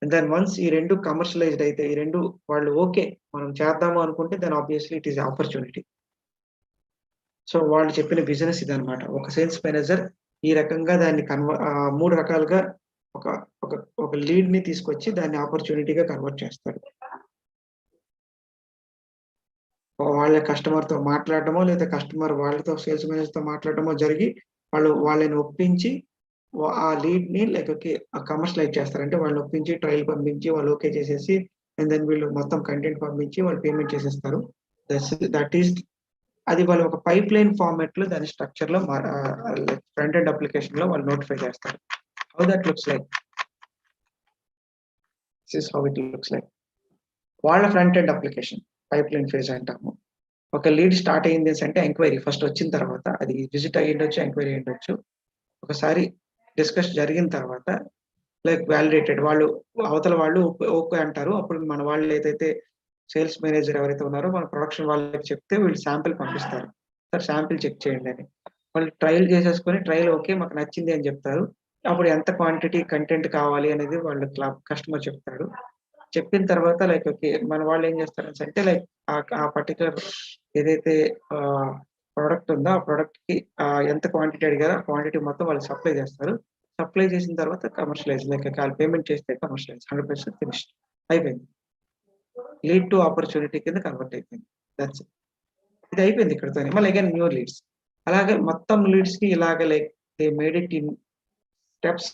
అండ్ దెన్ వన్స్ ఈ రెండు కమర్షియలైజ్డ్ అయితే, ఈ రెండు వాళ్ళు ఓకే మనం చేద్దాము అనుకుంటే, then obviously it is opportunity. So వాళ్ళు చెప్పిన బిజినెస్ ఇదనమాట. ఒక సేల్స్ మేనేజర్ ఈ రకంగా దాన్ని మూడు రకాలుగా ఒక ఒక ఒక లీడ్ ని తీసుకొచ్చి దాన్ని ఆపర్చునిటీగా కన్వర్ట్ చేస్తారు. వాళ్ళ కస్టమర్ తో మాట్లాడటమో, లేదా కస్టమర్ వాళ్ళతో సేల్స్ మేనేజర్ తో మాట్లాడటమో జరిగి వాళ్ళని ఒప్పించి ఆ లీడ్ ని లేకపోతే కమర్షియలైజ్ చేస్తారు. అంటే వాళ్ళని ఒప్పించి ట్రయల్ పంపించి వాళ్ళు ఓకే చేసేసి, అండ్ దెన్ వీళ్ళు మొత్తం కంటెంట్ పంపించి వాళ్ళు పేమెంట్ చేసేస్తారు. దట్ ఈస్ అది వాళ్ళు ఒక పైప్ లైన్ ఫార్మాట్ లో దాని స్ట్రక్చర్ లో ఫ్రంట్ ఎండ్ అప్లికేషన్ లో వాళ్ళు నోటిఫై చేస్తారు. How that looks like, this is how it looks like. వాళ్ళ front end application pipeline phase అంటాము. ఒక లీడ్ స్టార్ట్ అయ్యింది అంటే ఎంక్వైరీ ఫస్ట్ వచ్చిన తర్వాత, అది విజిట్ అయ్యి ఉండొచ్చు, ఎంక్వైరీ ఉండొచ్చు. ఒకసారి డిస్కస్ జరిగిన తర్వాత లైక్ వ్యాలిడేటెడ్, అవతల వాళ్ళు ఓకే అంటారు. అప్పుడు మన వాళ్ళు ఏదైతే సేల్స్ మేనేజర్ ఎవరైతే ఉన్నారో మన ప్రొడక్షన్ వాళ్ళకి చెప్తే వీళ్ళు శాంపిల్ పంపిస్తారు. సార్ శాంపిల్ చెక్ చేయండి అని. వాళ్ళు ట్రయల్ చేసేసుకొని ట్రయల్ ఓకే మాకు నచ్చింది అని చెప్తారు. అప్పుడు ఎంత క్వాంటిటీ కంటెంట్ కావాలి అనేది వాళ్ళు కస్టమర్ చెప్తాడు. చెప్పిన తర్వాత లైక్ ఓకే మన వాళ్ళు ఏం చేస్తారు అంటే లైక్ ఆ పర్టికులర్ ఏదైతే ప్రోడక్ట్ ఉందో ఆ ప్రోడక్ట్ కి ఎంత క్వాంటిటీ అడిగారో ఆ క్వాంటిటీ మొత్తం వాళ్ళు సప్లై చేస్తారు. సప్లై చేసిన తర్వాత కమర్షియలైజ్, లైక్ వాళ్ళు పేమెంట్ చేస్తే కమర్షియలైజ్ 100% ఫినిష్ అయిపోయింది. లీడ్ టు ఆపర్చునిటీ కింద కన్వర్ట్ అయిపోయింది. దట్స్ ఇది అయిపోయింది ఇక్కడతో. మళ్ళీ అగైన్ న్యూ లీడ్స్. అలాగే మొత్తం లీడ్స్ కి ఇలాగ like they made it in steps.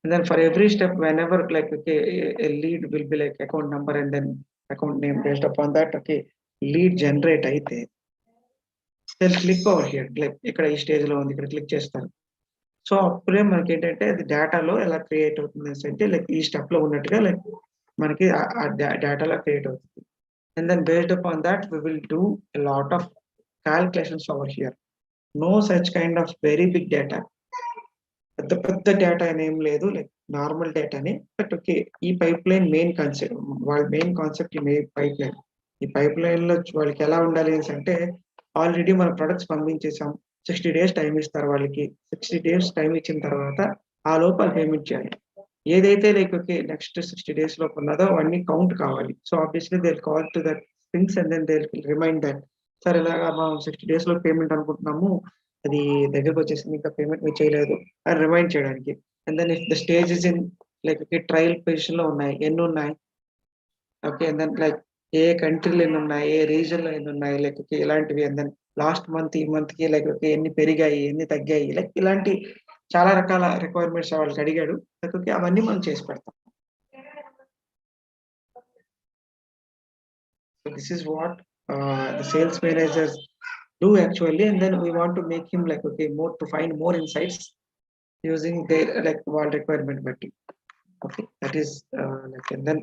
And then for every step, whenever like okay, a lead will be like account number and then account name. Based upon that, okay, lead generate అయితే they'll click over here, like ఇక్కడ ఈ stage లో ఉంది, ఇక్కడ click చేస్తారు. So అప్పుడే మనకి ఏంటంటే అది డేటాలో ఎలా క్రియేట్ అవుతుంది అంటే లైక్ ఈ స్టెప్ లో ఉన్నట్టుగా లైక్ మనకి ఆ డేటాలో క్రియేట్ అవుతుంది. And then based upon that, we will do a lot of calculations over here. No such kind of very big data. పెద్ద డేటా ఏం లేదు, లైక్ నార్మల్ డేటాని. బట్ ఓకే ఈ పైప్ లైన్ మెయిన్ కాన్సెప్ట్, వాళ్ళ main concept ఈ pipe line. ఈ pipe line లో వాళ్ళకి ఎలా ఉండాలి అంటే ఆల్రెడీ మన ప్రొడక్ట్స్ పంపించేసాం, 60 days టైం ఇస్తారు వాళ్ళకి. 60 days టైం ఇచ్చిన తర్వాత ఆ లోపల పేమెంట్ చేయాలి. ఏదైతే లైక్ ఓకే నెక్స్ట్ 60 days లోపు ఉన్నదో అవన్నీ కౌంట్ కావాలి. So obviously they call to that things and then they remind that sir ఇలాగా మనం 60 days లో పేమెంట్ అనుకుంటున్నాము, అది దగ్గరకు వచ్చేసింది, ఇంకా పేమెంట్ మీరు చేయలేదు అని రిమైండ్ చేయడానికి. And then if the stage is in like trial position లో ఉన్నాయి, ఎన్ని ఉన్నాయి, ఓకే, అండ్ దెన్ లైక్ ఏ కంట్రీలో ఎన్ని ఉన్నాయి, ఏ రీజన్ లో ఎన్ని ఉన్నాయి, లైక్ ఇలాంటివి. అండ్ దెన్ లాస్ట్ మంత్ ఈ మంత్ కి లైక్ ఎన్ని పెరిగాయి, ఎన్ని తగ్గాయి, లైక్ ఇలాంటి చాలా రకాల రిక్వైర్మెంట్స్ వాళ్ళకి అడిగాడు. లైక్ అవన్నీ మనం చేసి పెడతాం. So this is what the sales managers do actually, and then we want to make him like okay more to find more insights using their like world requirement batti. Okay, that is like, and then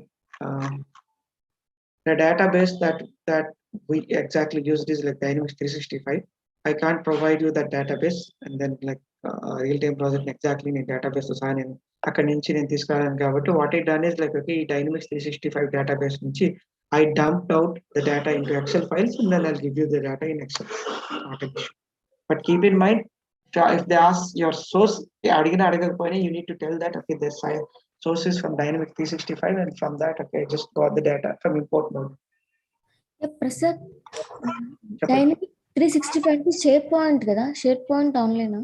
the database that we exactly used is like Dynamics 365. I can't provide you that database, and then like real time project exactly in database design and అక్కడ నుంచి నేను తీసుకురాను కాబట్టి what it done is like okay ఈ dynamics 365 database నుంచి I dumped out the data into Excel files and then I'll give you the data in Excel. Not an issue. But keep in mind, if they ask your source, you need to tell that okay, this source is from Dynamics 365 and from that okay, I just got the data from import mode. Prasad dynamic 365 అంటే SharePoint కదా, SharePoint ఆన్లైనా?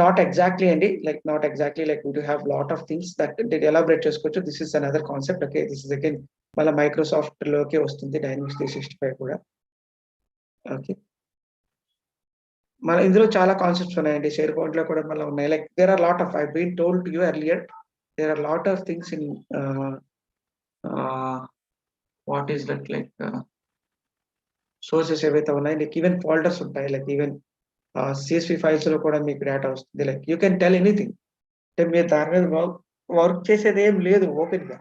Not exactly, Andy. Like not exactly. Like we do have lot of things that did elaborate చేసుకోవచ్చు. This is another concept. Okay, this is again మళ్ళీ Microsoft లోకే వస్తుంది dynamics 365 కూడా. Okay, మన ఇందులో చాలా కాన్సెప్ట్స్ ఉన్నాయండి. షేర్ పాయింట్ లో కూడా మళ్ళీ ఉన్నాయి. Like there are lot of I been told to you earlier there are lot of things in what is that like sources ఏవైతే ఉన్నాయి లైక్ ఈవెన్ ఫోల్డర్స్ ఉంటాయి. లైక్ ఈవెన్ CSV ఫైల్స్ లో కూడా మీకు డేటా వస్తుంది. Like you can tell anything. అంటే మీరు దాని మీద వర్క్ చేసేది ఏం లేదు. ఓపెన్ గా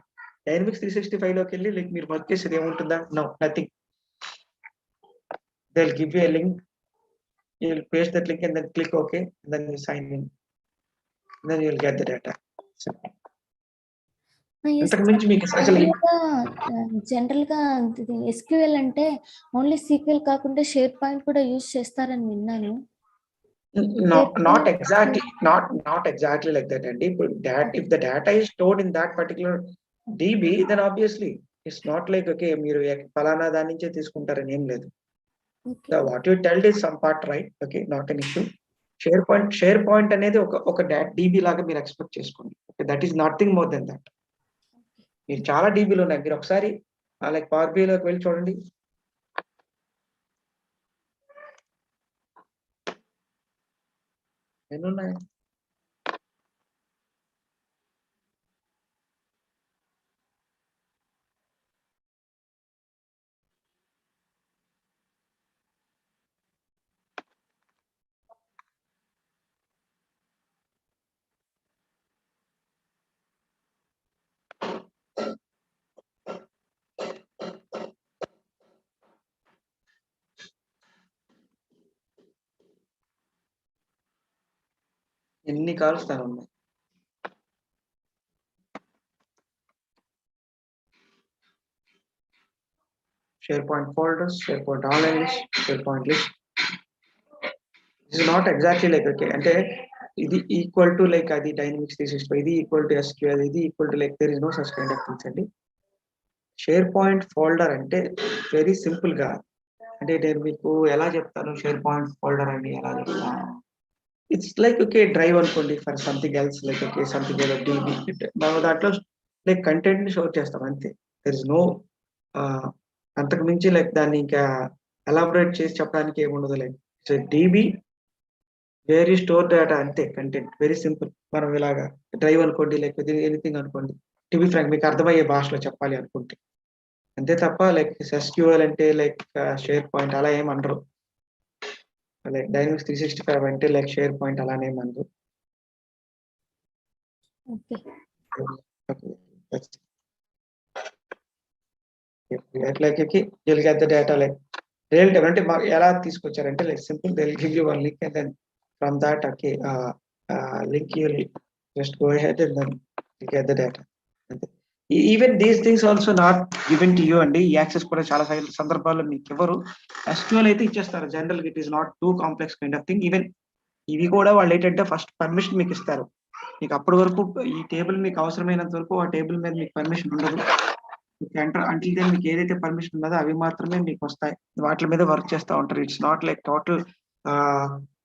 డైనమిక్స్ 365 లోకి వెళ్ళి లైక్ మీరు వర్క్ చేసేది ఏముంటుందా? No, nothing. They will give you a link, you will paste that link and then click OK, and then you sign in, and then you will get the data. అంతకు మించి మీకు అసలు general గా SQL అంటే only SQL కాకుండా share point కూడా use చేస్తారని విన్నాను. not exactly like that, and if the data is stored in that particular DB, then obviously it's not like okay మీరు ఫలానా దాని నుంచే తీసుకుంటారని ఏం లేదు. So what you told is some part right. Okay, not an issue. Share point అనేది ఒక DB లాగా మీరు ఎక్స్పెక్ట్ చేసుకోండి. Okay, that is nothing more than that. మీరు చాలా DBలు ఉన్నాయి. మీరు ఒకసారి లైక్ పవర్ BI లోకి వెళ్ళి చూడండి. ఎన్ని ఉన్నాయి? ఎన్ని కాలుస్తాను ఉన్నాయి. SharePoint folders, SharePoint online list, SharePoint list. This is not exactly like okay, అంటే ఇది ఈక్వల్ టు లైక్ అది డైనమిక్స్ 365, ఇది ఈక్వల్ టు SQL, ఇది equal to like there is no such kind of things అండి. షేర్ పాయింట్ ఫోల్డర్ అంటే very simple గా, అంటే నేను మీకు ఎలా చెప్తాను షేర్ పాయింట్ ఫోల్డర్ అని ఎలా చెప్తాను. ఇట్స్ లైక్ ఓకే డ్రైవ్ అనుకోండి for something else, like okay something ఏదో DB మనం దాంట్లో లైక్ కంటెంట్ ని స్టోర్ చేస్తాం అంతే. దెర్ ఇస్ నో అంతకు మించి లైక్ దాన్ని ఇంకా ఎలాబరేట్ చేసి చెప్పడానికి ఏముండదు. Like so DB where you store data అంతే, కంటెంట్ వెరీ సింపుల్. మనం ఇలాగా డ్రైవ్ అనుకోండి, లేకపోతే ఎనీథింగ్ అనుకోండి. టు బి ఫ్రాంక్ మీకు అర్థమయ్యే భాషలో చెప్పాలి అనుకుంటే అంతే తప్ప లైక్ SQL అంటే లైక్ షేర్ పాయింట్ అలా ఏమనరు. లైక్ డైనమిక్స్ 365 అంటే లైక్ షేర్ పాయింట్ అలానే ఏమనరు. Like you'll get the data like real time. అంటే ఎలా తీసుకొచ్చారంటే like simple they will give you one link and then from that okay link you just go ahead and then you get the data. Even these things also not given to you అండి. ఈ access కూడా చాలా సందర్భాల్లో మీకు ఎవరు SQL అయితే ఇచ్చేస్తారు. General it is not two complex kind of thing. Even ఇవి కూడా వాళ్ళు ఏంటంటే ఫస్ట్ పర్మిషన్ మీకు ఇస్తారు. మీకు అప్పటి వరకు ఈ టేబుల్ మీకు అవసరమైనంత వరకు ఆ టేబుల్ మీద మీకు పర్మిషన్ ఉండదు. ఎంటర్ అంటిల్ దెన్ మీకు ఏదైతే పర్మిషన్ ఉన్నదో అవి మాత్రమే మీకు వస్తాయి. వాటి మీద వర్క్ చేస్తూ ఉంటారు. ఇట్స్ నాట్ లైక్ టోటల్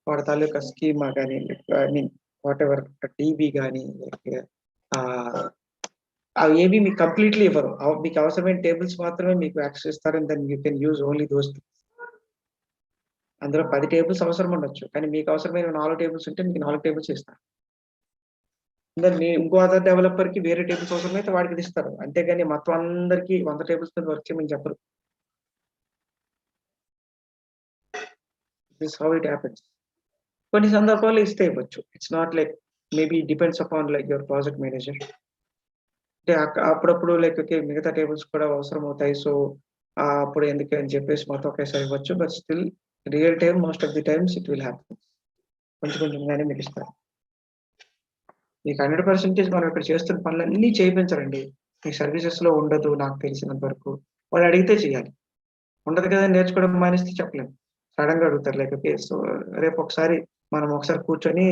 వాటి తాలూకా స్కీమా కానీ I mean what ever DB కానీ అవి ఏమి మీకు కంప్లీట్లీ ఇవ్వరు. మీకు అవసరమైన టేబుల్స్ మాత్రమే మీకు యాక్సెస్ ఇస్తారు. And then you can use only those things. అందులో 10 టేబుల్స్ అవసరం ఉండొచ్చు, కానీ మీకు అవసరమైన 4 టేబుల్స్ ఉంటే మీకు 4 టేబుల్స్ ఇస్తారు. ఇంకో అదర్ డెవలపర్ కి వేరే టేబుల్స్ అవసరమైతే వాడికి ఇస్తారు. అంతేగాని మొత్తం అందరికి 100 టేబుల్స్ మీద వర్క్ చేయమని చెప్పరు. This how it happens. కొన్ని సందర్భాల్లో ఇస్తే ఇవ్వచ్చు. It's not like maybe depends upon like your project manager. అంటే అప్పుడప్పుడు లైక్ ఓకే మిగతా టేబుల్స్ కూడా అవసరం అవుతాయి. సో అప్పుడు ఎందుకు అని చెప్పేసి మొత్తం ఒకేసారి ఇవ్వచ్చు. But still real time most of the times it will happen. కొంచెం కొంచెంగానే మీకు ఇస్తారు. మీకు 100% మనం ఇక్కడ చేస్తున్న పనులన్నీ చేయించరండి. మీ సర్వీసెస్ లో ఉండదు నాకు తెలిసినంత వరకు. వాళ్ళు అడిగితే చేయాలి. ఉండదు కదా నేర్చుకోవడం మానేస్తే చెప్పలేము. సడన్ గా అడుగుతారు లైక్ ఓకే. సో రేపు ఒకసారి మనం ఒకసారి కూర్చొని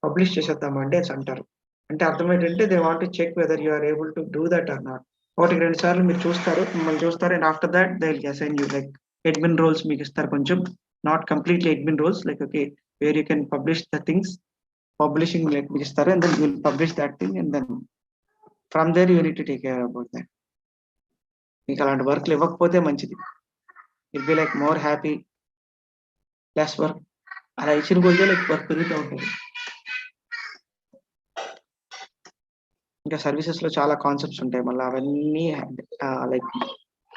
పబ్లిష్ చేసేద్దామండి అని అంటారు. అంటే అర్థం ఏంటంటే they want to check whether you are able to do that or not. ఒకటికి 2 సార్లు మీరు చూస్తారు, మిమ్మల్ని చూస్తారు and after that they will assign you like admin roles మీకు ఇస్తారు కొంచెం. Not completely admin roles like okay where you can publish the things. Publishing like మీకు ఇస్తారు and then you will publish that thing and then from there you need to take care about that. మీకు అలాంటి వర్క్లు ఇవ్వకపోతే మంచిది. It be like more happy, less work. అలా ఇచ్చిన కొద్దిగా లైక్ వర్క్ పెరుగుతూ ఉంటుంది. ఇంకా సర్వీసెస్ లో చాలా కాన్సెప్ట్స్ ఉంటాయి, మళ్ళీ అవన్నీ లైక్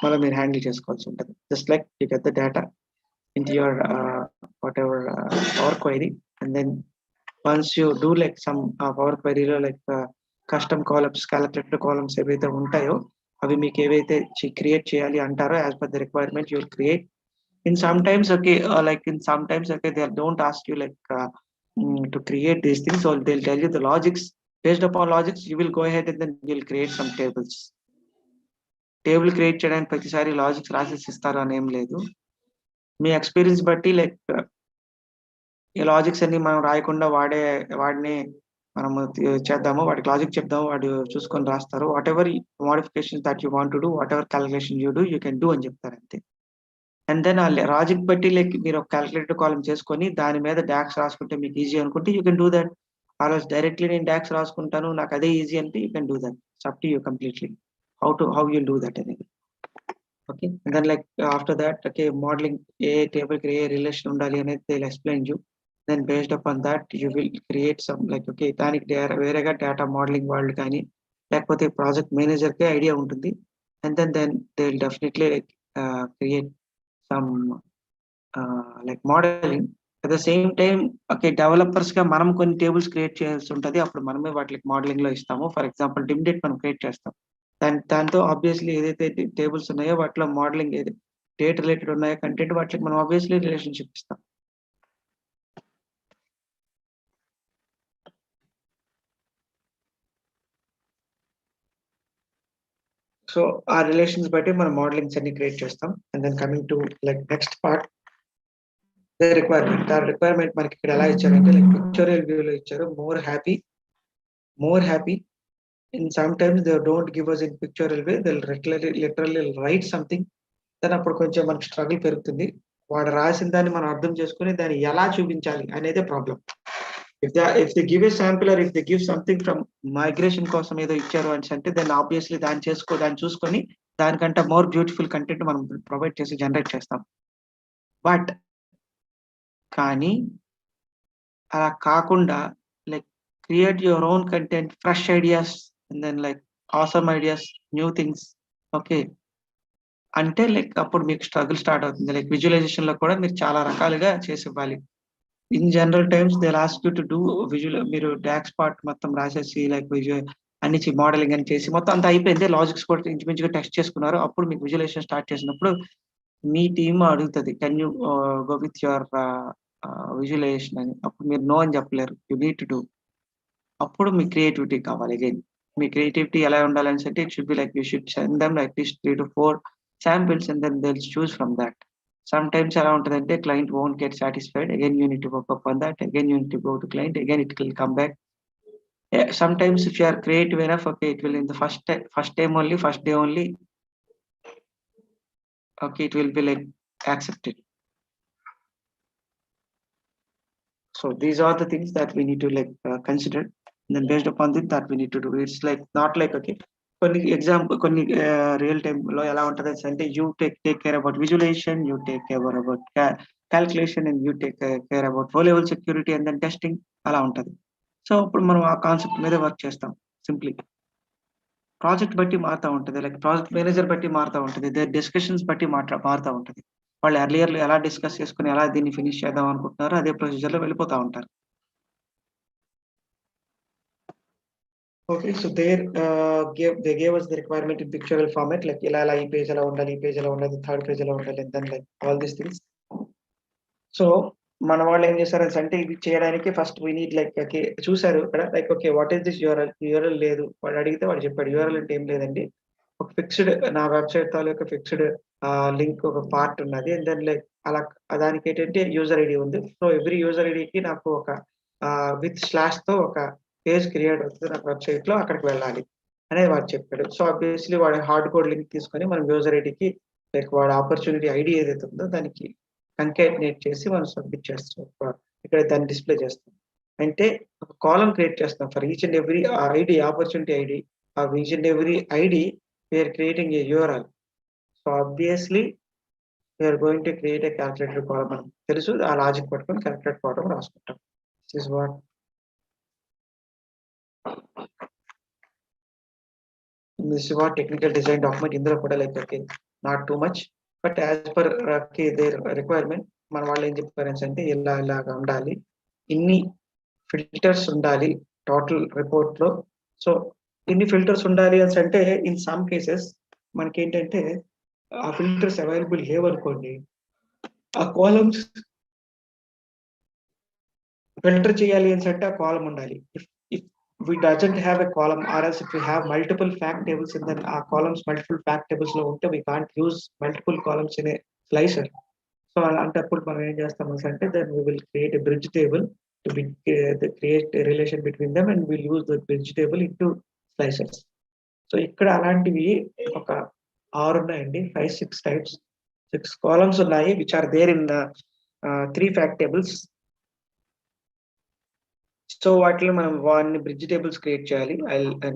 మళ్ళీ మీరు హ్యాండిల్ చేసుకోవాల్సి ఉంటుంది. Just like you get the data into your whatever Power Query, and then once you do like some Power Query లో like custom columns, calculated columns ఏవైతే ఉంటాయో అవి మీకు ఏవైతే క్రియేట్ చేయాలి అంటారో as per the requirement you will create. In sometimes okay like in sometimes okay they don't ask you like to create these things, so they'll tell you the logics. Based upon logics you will go ahead and then you'll create some tables. Table create చేయడానికి ప్రతిసారి logics రాసేసి ఇస్తారు అని ఏం లేదు. మీ experience బట్టి like ఈ logics అన్ని మనం రాయకుండా వాడిని మనము చేద్దాము, వాడికి లాజిక్ చెప్దాము, వాడు చూసుకొని రాస్తారు. What ever modification that you want to do, what ever calculation you do you can do అని చెప్తారు అంతే. అండ్ దెన్ ఆ లాజిక్ బట్టి లైక్ మీరు ఒక క్యాలిక్యులేటర్ కాలం చేసుకొని దాని మీద డాక్స్ రాసుకుంటే మీకు ఈజీ అనుకుంటే యూ కెన్ డూ దట్. ఆ రోజు డైరెక్ట్లీ నేను డాక్స్ రాసుకుంటాను నాకు అదే ఈజీ అంటే you can do that. It's up to you completely how you do that అనేది. Okay, and then like after that okay modeling a table కి ఏ రిలేషన్ ఉండాలి అనేది they'll explain you. Then based upon that you will create some like okay దానికి వేరేగా data modelling వాళ్ళు కానీ లేకపోతే project manager కి ఐడియా ఉంటుంది. And then they will definitely like create some like modeling. At the same time okay developers గా మనం కొన్ని టేబుల్స్ క్రియేట్ చేయాల్సి ఉంటుంది. అప్పుడు మనమే వాటికి మోడలింగ్ లో ఇస్తాము. ఫర్ ఎగ్జాంపుల్ డిమ్ డేట్ మనం క్రియేట్ చేస్తాం. దాంతో ఆబ్వియస్లీ ఏదైతే టేబుల్స్ ఉన్నాయో వాటిలో మోడలింగ్ ఏది డేట్ రిలేటెడ్ ఉన్నాయో కంటెంట్ వాటికి మనం ఆబ్వియస్లీ రిలేషన్షిప్ ఇస్తాం. సో ఆ రిలేషన్స్ బట్టి మనం మోడలింగ్స్ అన్ని క్రియేట్ చేస్తాం. And then coming to like next part the requirement. ఆ రిక్వైర్మెంట్ మనకి ఇక్కడ ఎలా ఇచ్చారంటే లైక్ పిక్చరల్ వ్యూలో ఇచ్చారు. More happy. In sometimes they don't give us in pictorial way, they'll literally write something. then అప్పుడు కొంచెం మనకి స్ట్రగుల్ పెరుగుతుంది. వాడు రాసిన దాన్ని మనం అర్థం చేసుకుని దాన్ని ఎలా చూపించాలి అనేదే problem. if they give a sample or if they give something from migration కోసం ఏదో ఇచ్చారు అని అంటే దెన్ ఆబ్వియస్లీ దాన్ని చూసుకొని దానికంటే మోర్ బ్యూటిఫుల్ కంటెంట్ మనం ప్రొవైడ్ చేసి జనరేట్ చేస్తాం. బట్ కానీ అలా కాకుండా like create your own content, fresh ideas and then like awesome ideas, new things okay అంటే లైక్ అప్పుడు మీకు స్ట్రగుల్ స్టార్ట్ అవుతుంది. లైక్ విజువలైజేషన్ లో కూడా మీరు చాలా రకాలుగా చేసి ఇవ్వాలి. In general times they ask you to do visual. మీరు డాక్స్ పార్ట్ మొత్తం రాసేసి లైక్ విజువల్ అన్ని మోడలింగ్ అని చేసి మొత్తం అంతా అయిపోయింది, లాజిక్స్ కూడా ఇంచుమించుగా టెస్ట్ చేసుకున్నారు. అప్పుడు మీకు విజువలైజేషన్ స్టార్ట్ చేసినప్పుడు మీ టీమ్ అడుగుతుంది can you go with your visualisation అని. అప్పుడు మీరు నో అని చెప్పలేరు, యూ నీడ్ టు డూ. అప్పుడు మీ క్రియేటివిటీ కావాలి. అగైన్ మీ క్రియేటివిటీ ఎలా ఉండాలని అంటే it should be like you should send them at least 3 to 4 samples and then they'll choose from that. Sometimes ఎలా ఉంటుందంటే client won't get satisfied, again you need to work up on that, again you need to go to client, again it will come back. Sometimes if you are creative enough okay it will in the first day only okay it will be like accepted. So these are the things that we need to like consider, and then based upon that we need to do. It's like not like okay కొన్ని example కొన్ని real time లో ఎలా ఉంటుంది అంటే you take care about visualization, you take care about calculation and you take care about row level security and then testing అలా ఉంటుంది. So ఇప్పుడు మనం ఆ కాన్సెప్ట్ మీద వర్క్ చేస్తాం. సింప్లీ ప్రాజెక్ట్ బట్టి మారుతూ ఉంటుంది, లైక్ ప్రాజెక్ట్ మేనేజర్ బట్టి మారుతూ ఉంటుంది, డిస్కషన్స్ బట్టి మారుతూ ఉంటుంది. వాళ్ళు ఎర్లియర్లు ఎలా డిస్కస్ చేసుకుని ఎలా దీన్ని ఫినిష్ చేద్దాం అనుకుంటున్నారో అదే ప్రొసీజర్ లో వెళ్ళిపోతూ ఉంటారు. Okay, so there they gave us the requirement in pictorial format like ఇలా ఈ పేజ్ ఎలా ఉండాలి, ఈ పేజ్ ఎలా ఉండాలి, థర్డ్ పేజ్ ఎలా ఉండాలి, and then like all these things. So మన వాళ్ళు ఏం చేశారు అంటే ఇది చేయడానికి first we need like okay చూసారు ఇక్కడ like okay what is this URL లేదు వాడు అడిగితే వాడు చెప్పాడు యూఆర్ఎల్ అంటే ఏం లేదండి ఒక ఫిక్స్డ్ నా వెబ్సైట్ తాలూకా ఫిక్స్డ్ లింక్ ఒక పార్ట్ ఉన్నది అండ్ దెన్ లైక్ అలా దానికి ఏంటంటే యూజర్ ఐడి ఉంది సో ఎవ్రీ యూజర్ ఐడికి నాకు ఒక విత్ స్లాష్ తో ఒక పేజ్ క్రియేట్ అవుతుంది నాకు వెబ్సైట్ లో అక్కడికి వెళ్ళాలి అనేది వాడు చెప్పాడు సో ఆబ్వియస్లీ వాడు హార్డ్ కోడ్ లింక్ తీసుకొని మనం యూజర్ ఐడికి లైక్ వాడు ఆపర్చునిటీ ఐడి ఏదైతే ఉందో దానికి కంకేటినేట్ చేసి మనం సబ్మిట్ చేస్తాం ఇక్కడ దాన్ని డిస్ప్లే చేస్తాం అంటే ఒక కాలం క్రియేట్ చేస్తాం for each and every ID opportunity ID each and every ID we're creating a URL so obviously we're going to create a calculator column మనం తెలుసు ఆ లాజిక్ పట్టుకొని క్యాల్కులేట్ కావడం రాసుకుంటాం this is what technical design document ఇందులో కూడా like okay not too much but as per their requirement మన వాళ్ళు ఏం చెప్పారు అంటే ఇలాగా ఉండాలి ఇన్ని ఫిల్టర్స్ ఉండాలి టోటల్ రిపోర్ట్ లో సో ఇన్ని ఫిల్టర్స్ ఉండాలి అని అంటే ఇన్ సమ్ కేసెస్ మనకి ఏంటంటే ఆ ఫిల్టర్స్ అవైలబుల్ లేవనుకోండి ఆ కాలమ్స్ ఫిల్టర్ చేయాలి అని అంటే ఆ కాలం ఉండాలి if we doesn't have a column or else if we have multiple fact tables in then our columns multiple fact tables lo unte we can't use multiple columns in a slicer so antappudu మనం ఏం చేస్తాము అంటే then we will create a bridge table to be create a relation between them and we'll use the bridge table into slicers so ఇక్కడ అలాంటివి ఒక 6 ఉన్నాయండి 5-6 types 6 columns ఉన్నాయి which are there in the 3 fact tables so వాటిలో మనం వాటిని bridge tables create చేయాలి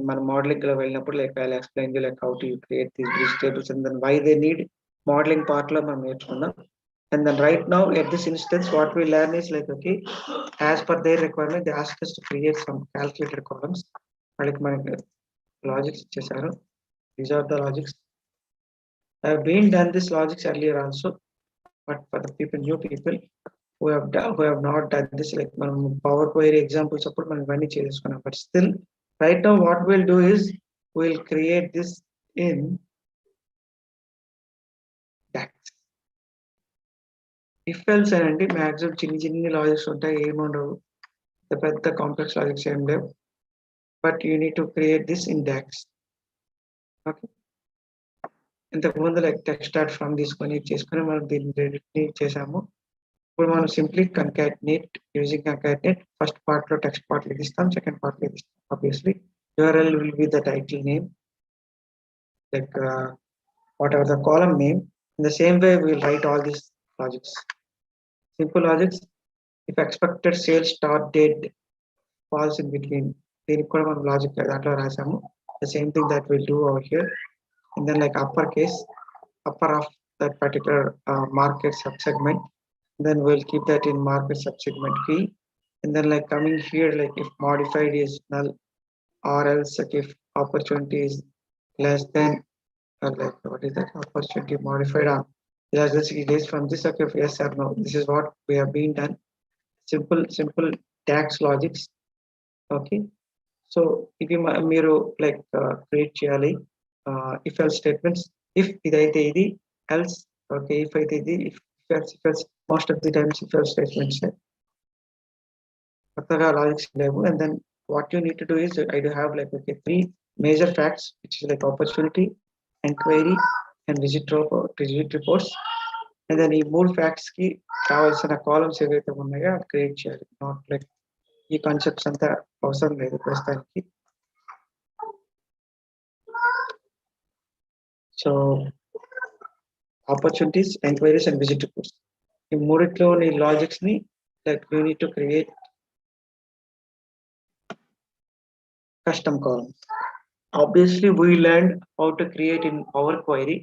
మన మోడలింగ్ లో వెళ్ళినప్పుడు like I explain you like how to create these bridge tables and then why they need modelling part లో మనం నేర్చుకుందాం and then right now at this instance what we learn is like okay as per their requirement they ask us to create some calculated columns వాళ్ళకి మనకి logics ఇచ్చేసారు these are the logics I have been done this logics earlier also but for the people new people who have not done this like మనం power query examples అప్పుడు మనం ఇవన్నీ చేసుకున్నాం but still right now what we'll do is we'll create this in DAX if else అంటే maximum చిన్ని logics ఉంటాయి ఏముండవు పెద్ద కాంప్లెక్స్ లాజిక్స్ ఏం లేవు but you need to create this in DAX okay ఇంతకు ముందు లైక్ టెక్స్ట్ స్టార్ట్ ఫ్రమ్ తీసుకొని చేసుకొని మనం దీన్ని చేసాము ఇప్పుడు మనం simply concatenate using concatenate first part లో text part లో ఇస్తాం second part లో ఇస్తాం obviously URL will be the title name like whatever the column name in the same way we will write all these logics simple logics if expected sales start date falls in between దీనికి కూడా మనం logic దాంట్లో రాసాము the same thing that we'll do over here and then like upper of that particular market subsegment then we'll keep that in market subsegment key and then like coming here like if modified is null or else like if opportunity is less than like what is that opportunity modified on it is from this okay yes or no this is what we have been done simple DAX logics okay so if you మీరు like create చేయాలి if else statements if ఇదైతే ఇది else okay if అయితే ఇది if else most of the times if else statements logics and then what you need to do is I do have like okay 3 major facts which is like opportunity enquiry and visit reports and then ఈ 3 facts కి కావాల్సిన columns ఏవైతే ఉన్నాయో అది create చేయాలి not like ఈ concepts అంతా అవసరం లేదు ప్రస్తుతానికి so opportunities enquiries and visit reports ఈ మూడిట్లోని లాజిక్స్ ని like you need to create custom columns obviously we learned how to create in Power Query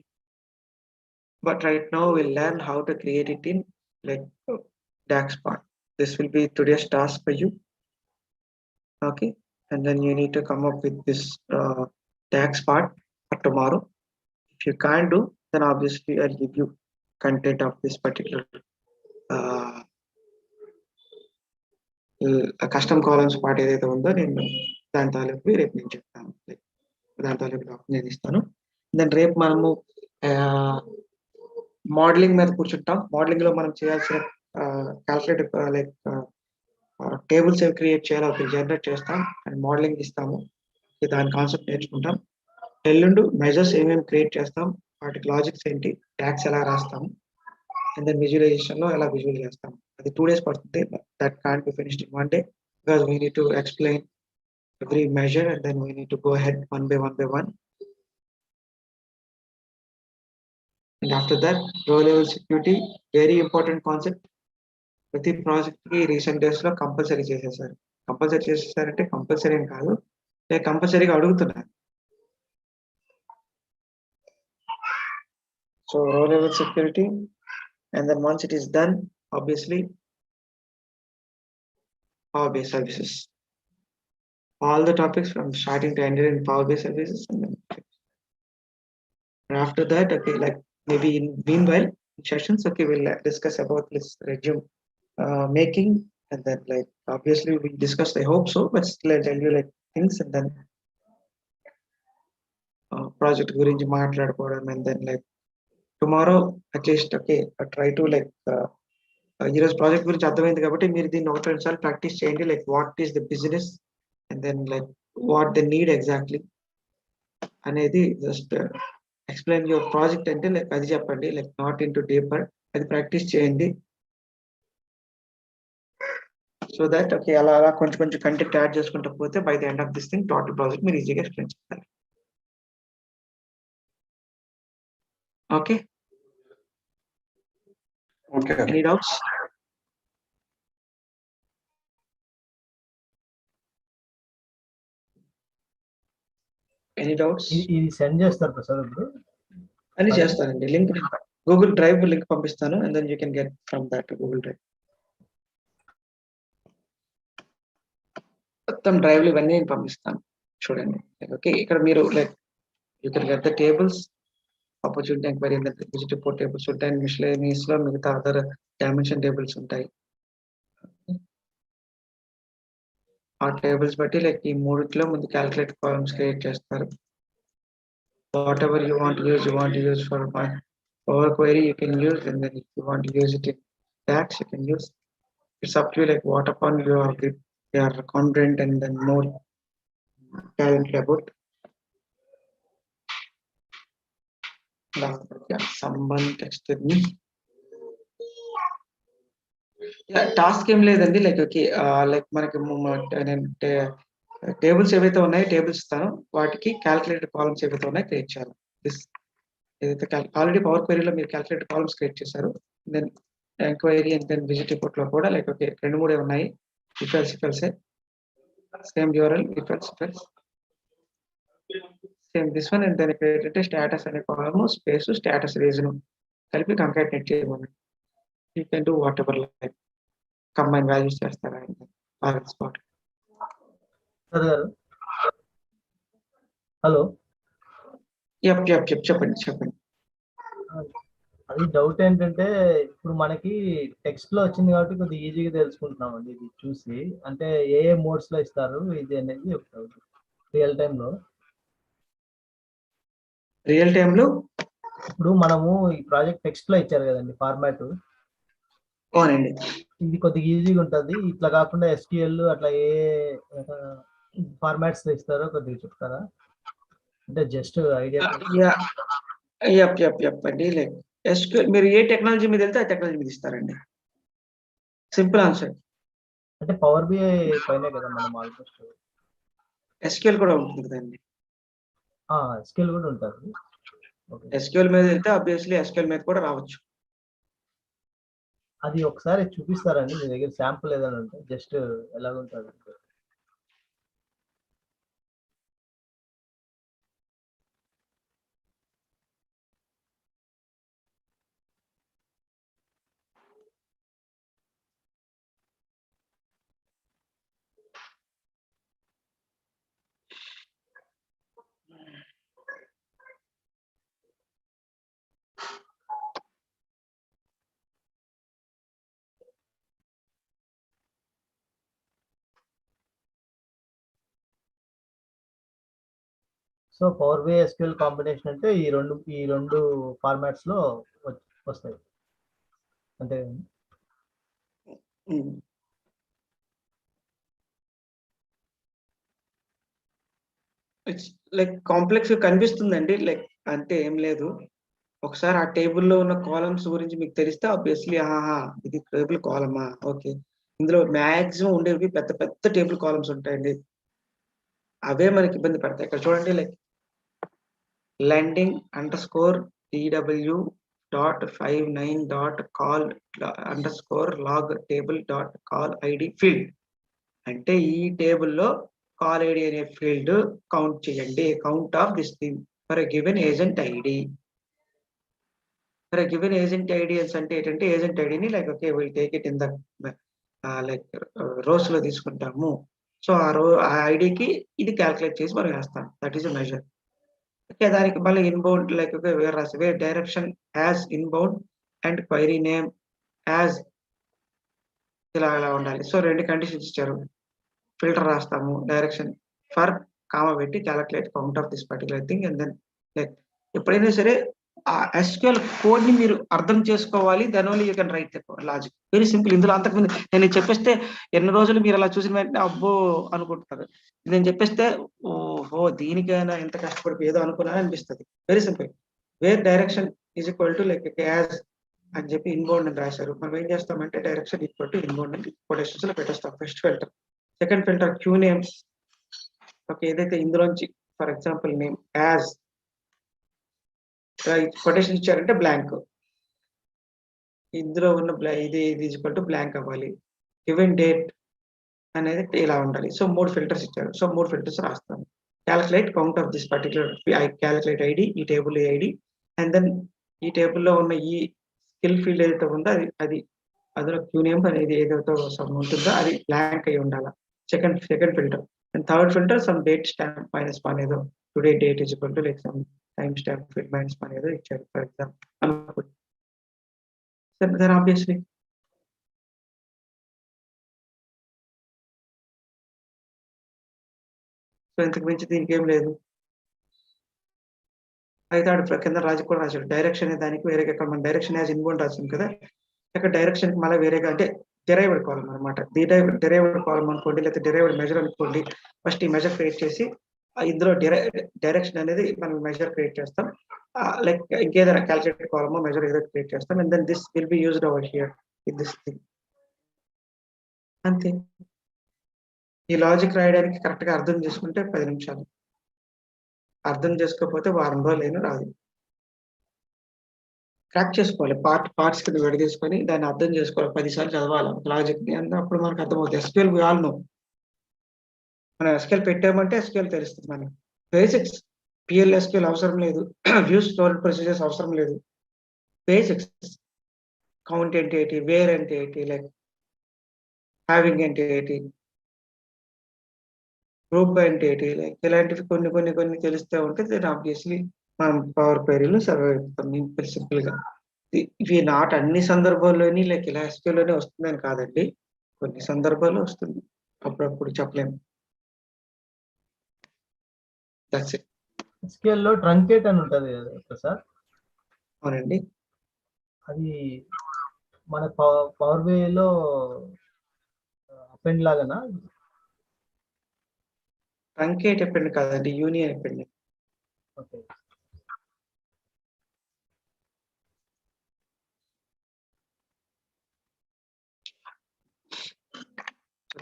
but right now we'll learn how to create it in like DAX part this will be today's task for you okay and then you need to come up with this DAX part for tomorrow if you can't do then obviously I'll give you content of this particular custom columns part ఏదైతే ఉందో నేను దాని తాలూకు రేపు నేను చెప్తాను దాని తాలూకు నేను ఇస్తాను దెన్ రేపు మనము మోడలింగ్ మీద కూర్చుంటాం మోడలింగ్ లో మనం చేయాల్సిన క్యాల్కులేట్ లైక్ టేబుల్స్ ఏవి క్రియేట్ చేయాలో అవి జనరేట్ చేస్తాం అండ్ మోడలింగ్ ఇస్తాము. దాని కాన్సెప్ట్ నేర్చుకుంటాం. ఎల్లుండి మెజర్స్ ఏమేమి క్రియేట్ చేస్తాం, వాటికి లాజిక్స్ ఏంటి, ట్యాక్స్ ఎలా రాస్తాము, అండ్ దెన్ విజువలైజేషన్ లో ఎలా విజువల్ చేస్తాం. అది 2 days పడుతుంది. That can't be finished in 1 day because we need to explain every measure and then we need to go ahead one by one. And after that, row level security, very important concept. ప్రతి project కి recent days లో compulsory చేసేసారు. Compulsory చేసేసారంటే compulsory అని కాదు, కంపల్సరీగా అడుగుతున్నారు. So రో level security, and then once it is done, obviously Power BI services, all the topics from starting to end in Power BI services. And then after that, okay, like maybe in meanwhile sessions, okay, we'll discuss about this resume making, and then like obviously we discussed, I hope so, but still I'll tell you like things, and then project gurinchi maatladukodam, and then like tomorrow at least, okay, try to like ఈ రోజు project గురించి అర్థమైంది కాబట్టి మీరు దీన్ని 1-2 సార్లు practice చేయండి. Like what is the business and then like what the need exactly అనేది జస్ట్ ఎక్స్ప్లెయిన్ యువర్ ప్రాజెక్ట్ అంటే లైక్ అది చెప్పండి, like not in to deeper, అది ప్రాక్టీస్ చేయండి. సో దట్ ఓకే, అలా అలా కొంచెం కొంచెం కంటెంట్ యాడ్ చేసుకుంటూ పోతే by the end of this thing total project మీరు ఈజీగా ఎక్స్ప్లెయిన్ చేస్తారు. Okay, any doubts? Any doubts? ఇది సెండ్ చేస్తారు ప్రసాద్ ఇప్పుడు అని చేస్తానండి. లింక్ గూగుల్ డ్రైవ్ లింక్ పంపిస్తాను, and then you can get from that Google drive. మొత్తం డ్రైవ్లు ఇవన్నీ నేను పంపిస్తాను, చూడండి. ఓకే, ఇక్కడ మీరు like you can get the tables, opportunity enquiry, visit report tables ఉంటాయి, మిస్లేనియస్ లో మిగతా అదర్ డైమెన్షన్ టేబుల్స్ ఉంటాయి. ఆ టేబుల్స్ బట్టి లైక్ ఈ మూడిట్లో ముందు క్యాల్కులేట్ కాలమ్స్ క్రియేట్ చేస్తారు. What ever you want use for Power Query you can use, and then if you want to use it in DAX you can use. It's up to you, like what upon you are confident and then more talented about. Yeah, someone texted me. Yeah, task ఏం లేదండి. Like okay, like మనకి tables ఏవైతే ఉన్నాయో tables ఇస్తాను, వాటికి calculated columns ఏవైతే ఉన్నాయో create చేయాలి. దిస్ ఏదైతే ఆల్రెడీ పవర్ క్వెరీలో మీరు క్యాల్కులేటెడ్ కాలమ్స్ క్రియేట్ చేశారు, then enquiry and then visit report లో కూడా లైక్ ఓకే 2-3 ఉన్నాయి. If else same URL if else same this one, and then ఇక్కడ ఏంటంటే స్టేటస్ అనే కాలమ్ స్పేస్ స్టేటస్ రీజన్ కలిపి కంకాటినేట్ చేయమని. You can do whatever, like combine values చేస్తారా spot. Hello, చెప్పండి. అది డౌట్ ఏంటంటే ఇప్పుడు మనకి టెక్స్ట్ లో వచ్చింది కాబట్టి కొద్దిగా ఈజీగా తెలుసుకుంటున్నాం అండి ఇది చూసి. అంటే ఏ మోడ్స్ లో ఇస్తారు ఇది అనేది రియల్ టైంలో ఇప్పుడు మనము ఈ ప్రాజెక్ట్ టెక్స్ట్ లో ఇచ్చారు కదండి ఫార్మాట్, అవునండి. ఇది కొద్దిగా ఈజీగా ఉంటుంది. ఇట్లా కాకుండా SQL అట్లా ఏ ఫార్మాట్స్ లో ఇస్తారో కొద్దిగా చెప్తారా? అంటే జస్ట్ ఐడియా. అండి, లైక్ SQL మీరు ఏ టెక్నాలజీ మీద వెళ్తే ఆ టెక్నాలజీ మీద ఇస్తారండి. Simple answer. అంటే పవర్ BI పైనే కదా మనం ఆల్మోస్ట్. SQL కూడా ఉంటుంది కదండి. SQL కూడా ఉంటుంది. SQL మీద వెళ్తే ఆబ్వియస్లీ SQL మీద కూడా రావచ్చు. అది ఒకసారి చూపిస్తారండి మీ దగ్గర శాంపుల్ ఏదైనా ఉంటే, జస్ట్ ఎలాగుంటుంది? So power BI SQL combination అంటే ఈ రెండు ఫార్మాట్స్ లో వస్తాయి అంతే. ఇట్స్ లైక్ కాంప్లెక్స్ కనిపిస్తుందండి. లైక్ అంటే ఏం లేదు. ఒకసారి ఆ టేబుల్‌లో ఉన్న కాలమ్స్ గురించి మీకు తెలిస్తే ఆబ్వియస్లీ ఆహాహా! ఇది టేబుల్ కాలమా? ఓకే. ఇందులో మాక్సిమం ఉండేవి పెద్ద పెద్ద టేబుల్ కాలమ్స్ ఉంటాయండి. అవే మనకి ఇబ్బంది పడతాయి. ఇక్కడ చూడండి like lending underscore T W dot 59 dot call underscore log table dot call ID field. అంటే ఈ టేబుల్‌లో కాల్ ఐడీ అనే ఫీల్డ్ కౌంట్ చేయండి. Count of this thing for a given agent ID. For a given agent ideals అంటే ఏంటంటే agent ఐడిని like okay will take it in the like rows లో తీసుకుంటాము. సో ఆ ఐడికి ఇది క్యాల్కులేట్ చేసి మనం వేస్తాం. That is a measure. Okay, దానికి మళ్ళీ ఇన్బౌండ్ లైక్ ఓకే వేర్ రాసి where direction as inbound and query name as ఇలా ఉండాలి. సో 2 కండిషన్స్ ఇచ్చారు. ఫిల్టర్ రాస్తాము డైరెక్షన్ ఫర్ కామా పెట్టి calculate count of this particular thing and then like ఎప్పుడైనా సరే ఆ ఎస్క్యూఎల్ కోడ్ ని మీరు అర్థం చేసుకోవాలి. Then only you can write the logic. Very simple. ఇందులో అంతకుముందు నేను చెప్పేస్తే ఎన్ని రోజులు మీరు అలా చూసిన వెంటనే అబ్బో అనుకుంటున్నారు. నేను చెప్పేస్తే ఓహో దీనికైనా ఎంత కష్టపడి ఏదో అనుకున్నా అనిపిస్తుంది. Very simple. Where direction is equal to like as అని చెప్పి ఇన్బౌండ్ అని రాశారు. మనం ఏం చేస్తామంటే డైరెక్షన్ ఈక్వల్ టు ఇన్బౌండ్ అని కొటేషన్స్ లో పెట్టేస్తాం. First filter. Second filter queue names. Okay, ఏదైతే ఇందులోంచి for example name as quotation ఇచ్చారంటే బ్లాంక్. ఇందులో ఉన్న ఇది ఈక్వల్ టు బ్లాంక్ అవ్వాలి. గివెన్ డేట్ అనేది ఇలా ఉండాలి. సో 3 ఫిల్టర్స్ ఇచ్చారు. సో 3 ఫిల్టర్స్ రాస్తాను. Calculate count of this particular calculate ID, ఈ టేబుల్ ఐడి అండ్ దెన్ ఈ టేబుల్లో ఉన్న ఈ స్కిల్ ఫీల్డ్ ఏదైతే ఉందో అది అందులో క్యూ నేమ్ అనేది ఏదైతే ఉంటుందో అది బ్లాంక్ అయి ఉండాలి. Second filter. And third filter some date stamp -1 ఏదో today date is equal to like some time stamp -1 ఏదో ఇచ్చారు for example. Then obviously so ఇంతకు మించి దీనికి ఏం లేదు. అయితే ఆడు కింద రాజు కూడా రాశాడు. డైరెక్షన్ అనే దానికి వేరేగా ఇక్కడ మన డైరెక్షన్ యాజ్ ఇన్బౌండ్ రాసింది కదా, ఇక్కడ డైరెక్షన్ కి మళ్ళీ వేరేగా అంటే డెరైవ్డ్ కాలం అనమాట. డెరైవ్డ్ కాలం అనుకోండి, లేకపోతే డెరైవ్డ్ మెజర్ అనుకోండి. ఫస్ట్ ఈ మెజర్ క్రియేట్ చేసి ఇందులో డైరెక్షన్ అనేది మనం మెజర్ క్రియేట్ చేస్తాం. లైక్ ఇంకేదైనా క్యాల్కులేట్ కాలమో మెజర్ ఏదో క్రియేట్ చేస్తాం. And then this will be used over here with this thing. అంతే. ఈ లాజిక్ రాయడానికి కరెక్ట్ గా అర్థం చేసుకుంటే 10 నిమిషాలు. అర్థం చేసుకోకపోతే వారం రోజులైనా రాదు. క్రాక్ చేసుకోవాలి. పార్ట్స్ కింద విడదీసుకొని దాన్ని అర్థం చేసుకోవాలి. 10 సార్లు చదవాలి లాజిక్ ని. అప్పుడు మనకు అర్థమవుతుంది. SQL we all know. మనం ఎస్క్యూఎల్ పెట్టామంటే ఎస్క్యూఎల్ తెలుస్తుంది మనకి. బేసిక్స్. PL/SQL అవసరం లేదు. వ్యూస్ స్టోర్డ్ ప్రొసీజర్స్ అవసరం లేదు. బేసిక్స్. కౌంట్ అంటే ఏంటి, వేర్ అంటే ఏంటి, లైక్ హ్యావింగ్ అంటే ఏంటి, గ్రూప్ అంటే ఏంటి, లైక్ ఇలాంటివి కొన్ని తెలుస్తూ ఉంటే దెన్ ఆబ్వియస్లీ మనం పవర్ క్వెరీలో సర్వైవ్ అయిపోతాం సింపుల్ గా. ఇవి నాట్ అన్ని సందర్భాల్లోని లైక్ ఇలా SQL లోనే వస్తుందని కాదండి. కొన్ని సందర్భాల్లో వస్తుంది. అప్పుడప్పుడు చెప్పలేము. That's it. SQL లో ట్రంకేట్ అని ఉంటది కదా సార్, అవునండి. అది మన పవర్ బిఐలో అపెండ్ లాగానా? ట్రంకేట్ ఎప్పుడు కాదండి, యూనియన్ ఎప్పుడు. Okay.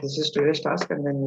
This is today's task and then